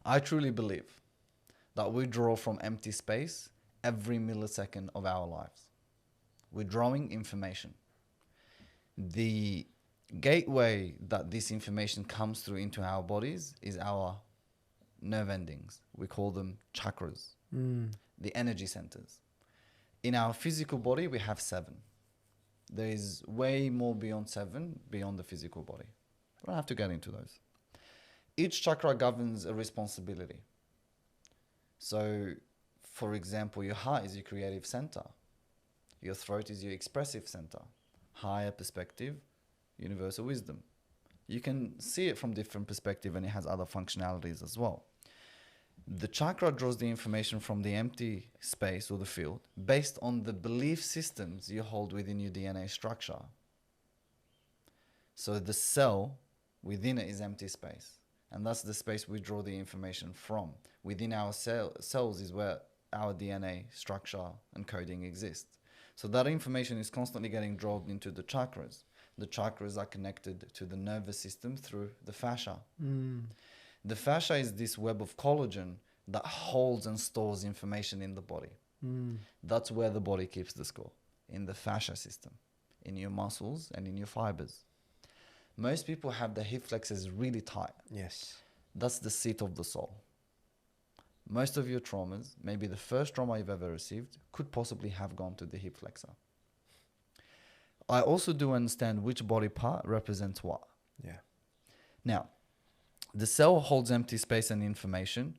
I truly believe that we draw from empty space every millisecond of our lives. We're drawing information. The gateway that this information comes through into our bodies is our nerve endings. We call them chakras, the energy centers. In our physical body, we have 7. There is way more beyond 7, beyond the physical body. I don't have to get into those. Each chakra governs a responsibility. So, for example, your heart is your creative center. Your throat is your expressive center. Higher perspective, universal wisdom. You can see it from different perspective, and it has other functionalities as well. The chakra draws the information from the empty space or the field based on the belief systems you hold within your DNA structure. So the cell within it is empty space. And that's the space we draw the information from. Within our cells is where our DNA structure and coding exists. So that information is constantly getting drawn into the chakras. The chakras are connected to the nervous system through the fascia. The fascia is this web of collagen that holds and stores information in the body. That's where the body keeps the score, in the fascia system, in your muscles and in your fibers. Most people have the hip flexors really tight. Yes. That's the seat of the soul. Most of your traumas, maybe the first trauma you've ever received, could possibly have gone to the hip flexor. I also do understand which body part represents what. Yeah. Now, the cell holds empty space and information.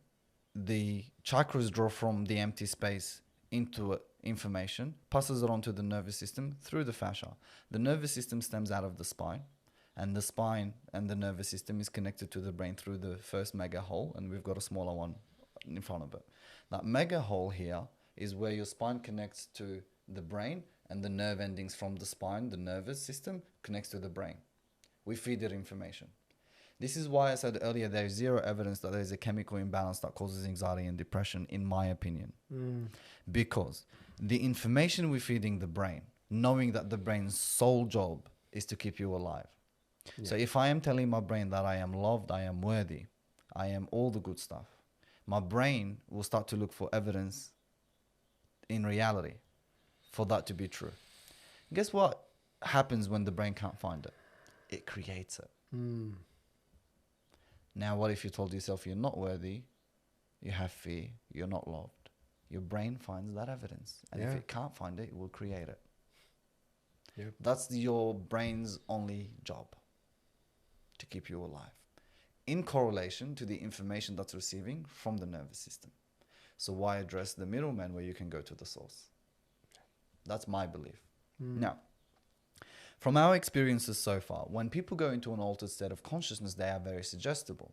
The chakras draw from the empty space into information, passes it on to the nervous system through the fascia. The nervous system stems out of the spine, and the spine and the nervous system is connected to the brain through the first mega hole, and we've got a smaller one in front of it. That mega hole here is where your spine connects to the brain, and the nerve endings from the spine, the nervous system, connects to the brain. We feed it information. This is why I said earlier there is zero evidence that there is a chemical imbalance that causes anxiety and depression, in my opinion. Because the information we're feeding the brain, knowing that the brain's sole job is to keep you alive. So if I am telling my brain that I am loved, I am worthy, I am all the good stuff, my brain will start to look for evidence in reality for that to be true. Guess what happens when the brain can't find it? It creates it. Now, what if you told yourself you're not worthy, you have fear, you're not loved? Your brain finds that evidence. And if it can't find it, it will create it. Yep. That's your brain's only job, to keep you alive, in correlation to the information that's receiving from the nervous system. So why address the middleman where you can go to the source? That's my belief. Now, from our experiences so far, when people go into an altered state of consciousness, they are very suggestible.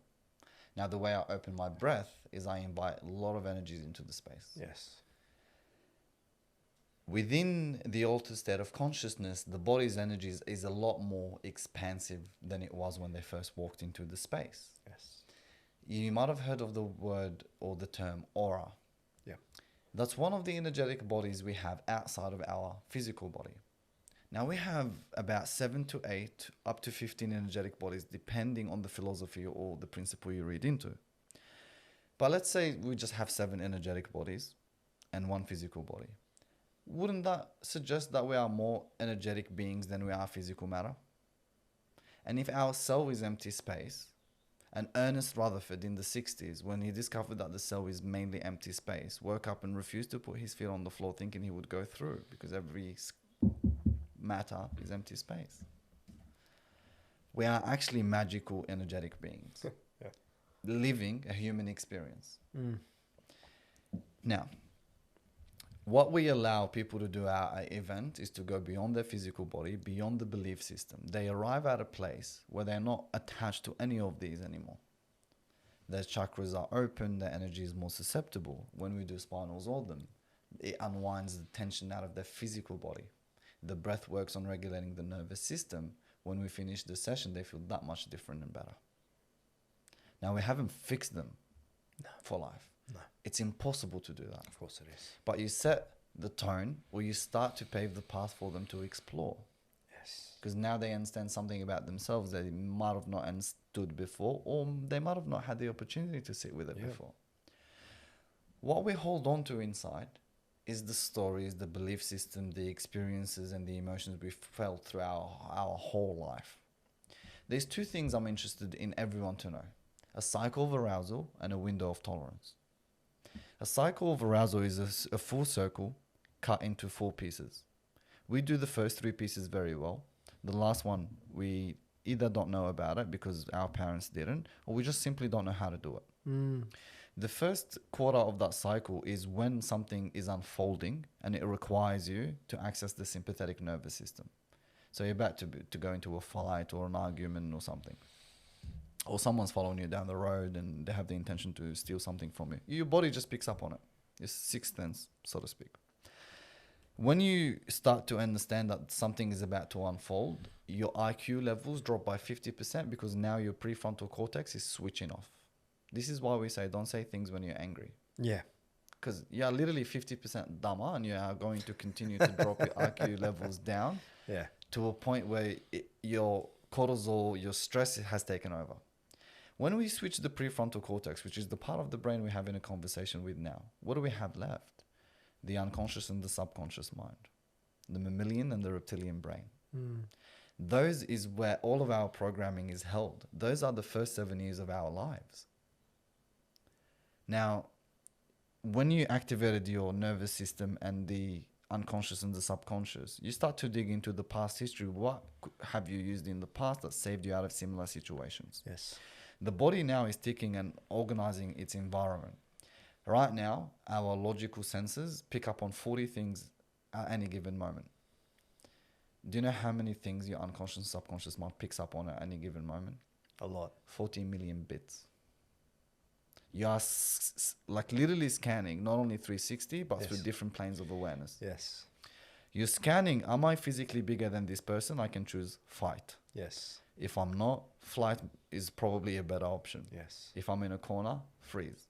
Now, the way I open my breath is I invite a lot of energies into the space. Yes. Within the altered state of consciousness, the body's energies is a lot more expansive than it was when they first walked into the space. Yes. You might have heard of the word or the term aura. Yeah. That's one of the energetic bodies we have outside of our physical body. Now, we have about 7 to 8, up to 15 energetic bodies, depending on the philosophy or the principle you read into. But let's say we just have 7 energetic bodies and 1 physical body. Wouldn't that suggest that we are more energetic beings than we are physical matter? And if our cell is empty space, and Ernest Rutherford in the 60s, when he discovered that the cell is mainly empty space, woke up and refused to put his feet on the floor thinking he would go through, because every matter is empty space. We are actually magical energetic beings living a human experience. Now, what we allow people to do at an event is to go beyond their physical body, beyond the belief system. They arrive at a place where they're not attached to any of these anymore. Their chakras are open, their energy is more susceptible. When we do spinals them, it unwinds the tension out of their physical body. The breath works on regulating the nervous system. When we finish the session, they feel that much different and better. Now, we haven't fixed them for life. No. It's impossible to do that. Of course it is. But you set the tone, or you start to pave the path for them to explore. Yes. Because now they understand something about themselves that they might have not understood before, or they might have not had the opportunity to sit with it before. What we hold on to inside is the stories, the belief system, the experiences, and the emotions we've felt through our whole life. There's 2 things I'm interested in everyone to know: a cycle of arousal and a window of tolerance. A cycle of arousal is a full circle cut into 4 pieces. We do the first 3 pieces very well. The last one, we either don't know about it because our parents didn't, or we just simply don't know how to do it. The first quarter of that cycle is when something is unfolding and it requires you to access the sympathetic nervous system. So you're about to go into a fight or an argument or something. Or someone's following you down the road and they have the intention to steal something from you. Your body just picks up on it. It's 6th sense, so to speak. When you start to understand that something is about to unfold, your IQ levels drop by 50% because now your prefrontal cortex is switching off. This is why we say don't say things when you're angry. Yeah. Because you're literally 50% dumber and you are going to continue to drop your IQ levels down to a point where your cortisol, your stress has taken over. When we switch the prefrontal cortex, which is the part of the brain we're having a conversation with now, what do we have left? The unconscious and the subconscious mind, the mammalian and the reptilian brain. Those is where all of our programming is held. Those are the first 7 years of our lives. Now, when you activated your nervous system and the unconscious and the subconscious, you start to dig into the past history. What have you used in the past that saved you out of similar situations? Yes. The body now is ticking and organizing its environment. Right now, our logical senses pick up on 40 things at any given moment. Do you know how many things your unconscious and subconscious mind picks up on at any given moment? A lot. 40 million bits. You are like literally scanning not only 360, but through different planes of awareness. Yes. You're scanning, am I physically bigger than this person? I can choose fight. Yes. If I'm not, flight is probably a better option. Yes. If I'm in a corner, freeze.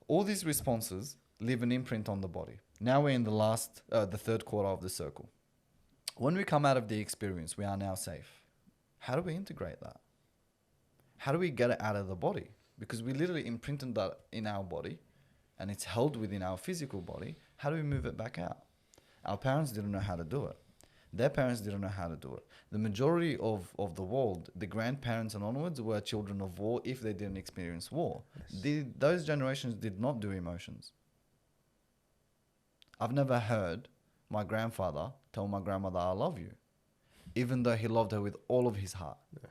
All these responses leave an imprint on the body. Now we're in the 3rd quarter of the circle. When we come out of the experience, we are now safe. How do we integrate that? How do we get it out of the body? Because we literally imprinted that in our body and it's held within our physical body. How do we move it back out? Our parents didn't know how to do it. Their parents didn't know how to do it. The majority of the world, the grandparents and onwards, were children of war if they didn't experience war. Yes. Those generations did not do emotions. I've never heard my grandfather tell my grandmother, I love you, even though he loved her with all of his heart. Yeah.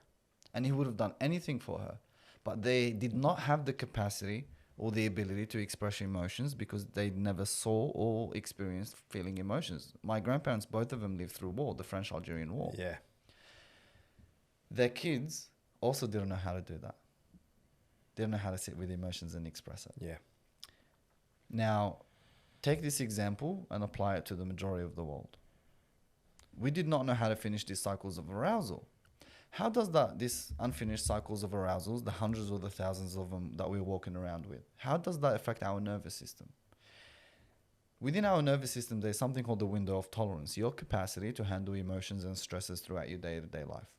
And he would have done anything for her. But they did not have the capacity or the ability to express emotions because they never saw or experienced feeling emotions. My grandparents, both of them lived through war, the French-Algerian War. Yeah. Their kids also didn't know how to do that. Didn't know how to sit with emotions and express it. Yeah. Now, take this example and apply it to the majority of the world. We did not know how to finish these cycles of arousal. How does this unfinished cycles of arousals, the hundreds or the thousands of them that we're walking around with, how does that affect our nervous system? Within our nervous system, there's something called the window of tolerance, your capacity to handle emotions and stresses throughout your day-to-day life.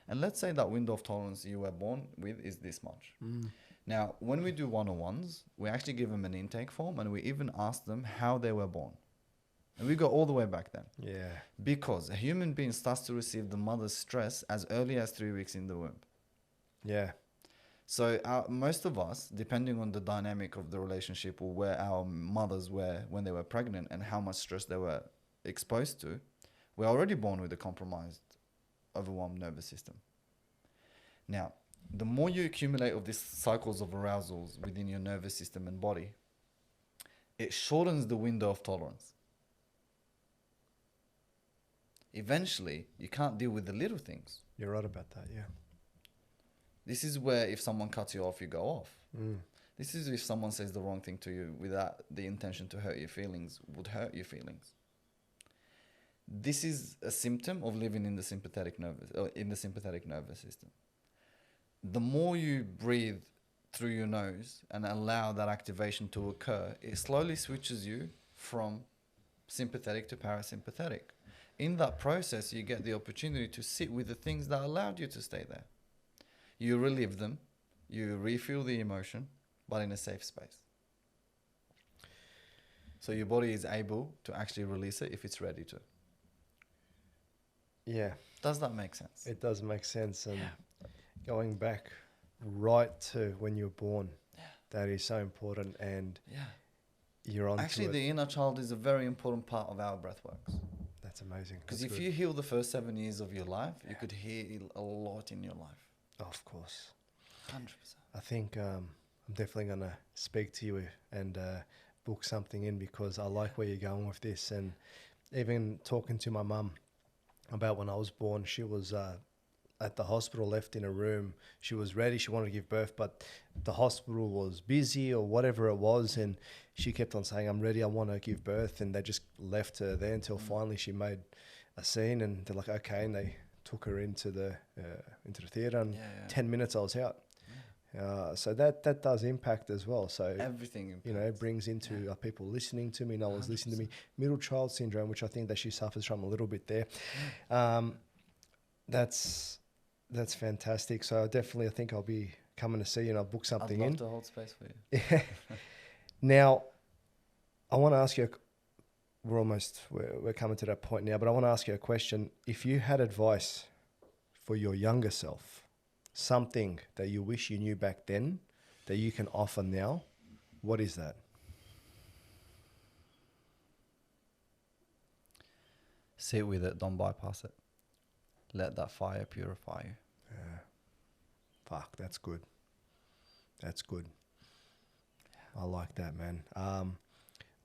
And let's say that window of tolerance you were born with is this much. Now, when we do one-on-ones, we actually give them an intake form and we even ask them how they were born. And we go all the way back then. Yeah. Because a human being starts to receive the mother's stress as early as 3 weeks in the womb. Yeah. So most of us, depending on the dynamic of the relationship or where our mothers were when they were pregnant and how much stress they were exposed to, we're already born with a compromised, overwhelmed nervous system. Now, the more you accumulate of these cycles of arousals within your nervous system and body, it shortens the window of tolerance. Eventually, you can't deal with the little things. You're right about that, yeah. This is where if someone cuts you off, you go off. Mm. This is if someone says the wrong thing to you without the intention to hurt your feelings, would hurt your feelings. This is a symptom of living in the sympathetic nervous system. The more you breathe through your nose and allow that activation to occur, it slowly switches you from sympathetic to parasympathetic. In that process, you get the opportunity to sit with the things that allowed you to stay there. You relive them, you refuel the emotion, but in a safe space. So your body is able to actually release it if it's ready to. Yeah. Does that make sense? It does make sense. And going back right to when you were born, that is so important. And you're on Actually, the inner child is a very important part of our breathworks. That's amazing. Because if you heal the first 7 years of your life, you could heal a lot in your life. Oh, of course. 100%. I think I'm definitely going to speak to you and book something in because I like where you're going with this. And even talking to my mum about when I was born, she was at the hospital, left in a room. She was ready. She wanted to give birth, but the hospital was busy or whatever it was. And she kept on saying, I'm ready. I want to give birth. And they just left her there until finally she made a scene. And they're like, okay. And they took her into the theatre. And 10 minutes I was out. So that does impact as well. So everything impacts. You know, it brings into people listening to me. No one's listening to me. Middle child syndrome, which I think that she suffers from a little bit there. That's fantastic. So I think I'll be coming to see you and I'll book something in. I'd love to hold space for you. Yeah. Now, I want to ask you, we're coming to that point now, but I want to ask you a question. If you had advice for your younger self, something that you wish you knew back then that you can offer now, what is that? Sit with it, don't bypass it. Let that fire purify you. Yeah. Fuck, that's good. That's good. I like that, man.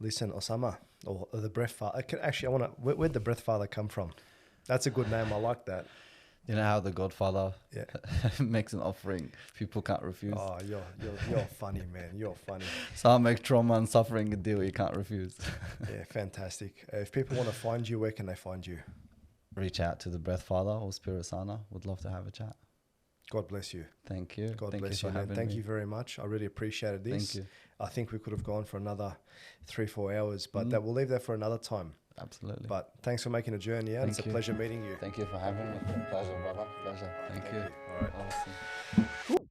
Listen, Osama, or the breath father. Actually, where'd the breath father come from? That's a good name. I like that. You know how the Godfather makes an offering people can't refuse? Oh, you're funny, man. You're funny. So I'll make trauma and suffering a deal you can't refuse. Yeah, fantastic. If people want to find you, where can they find you? Reach out to the Breath Father or Spirit Sana. Would love to have a chat. God bless you. Thank you. God bless you, man. Thank you very much. I really appreciated this. Thank you. I think we could have gone for another 3-4 hours, but that we'll leave that for another time. Absolutely. But thanks for making a journey out. It's a pleasure meeting you. Thank you for having me. Pleasure, brother. Pleasure. Thank you. All right. Awesome.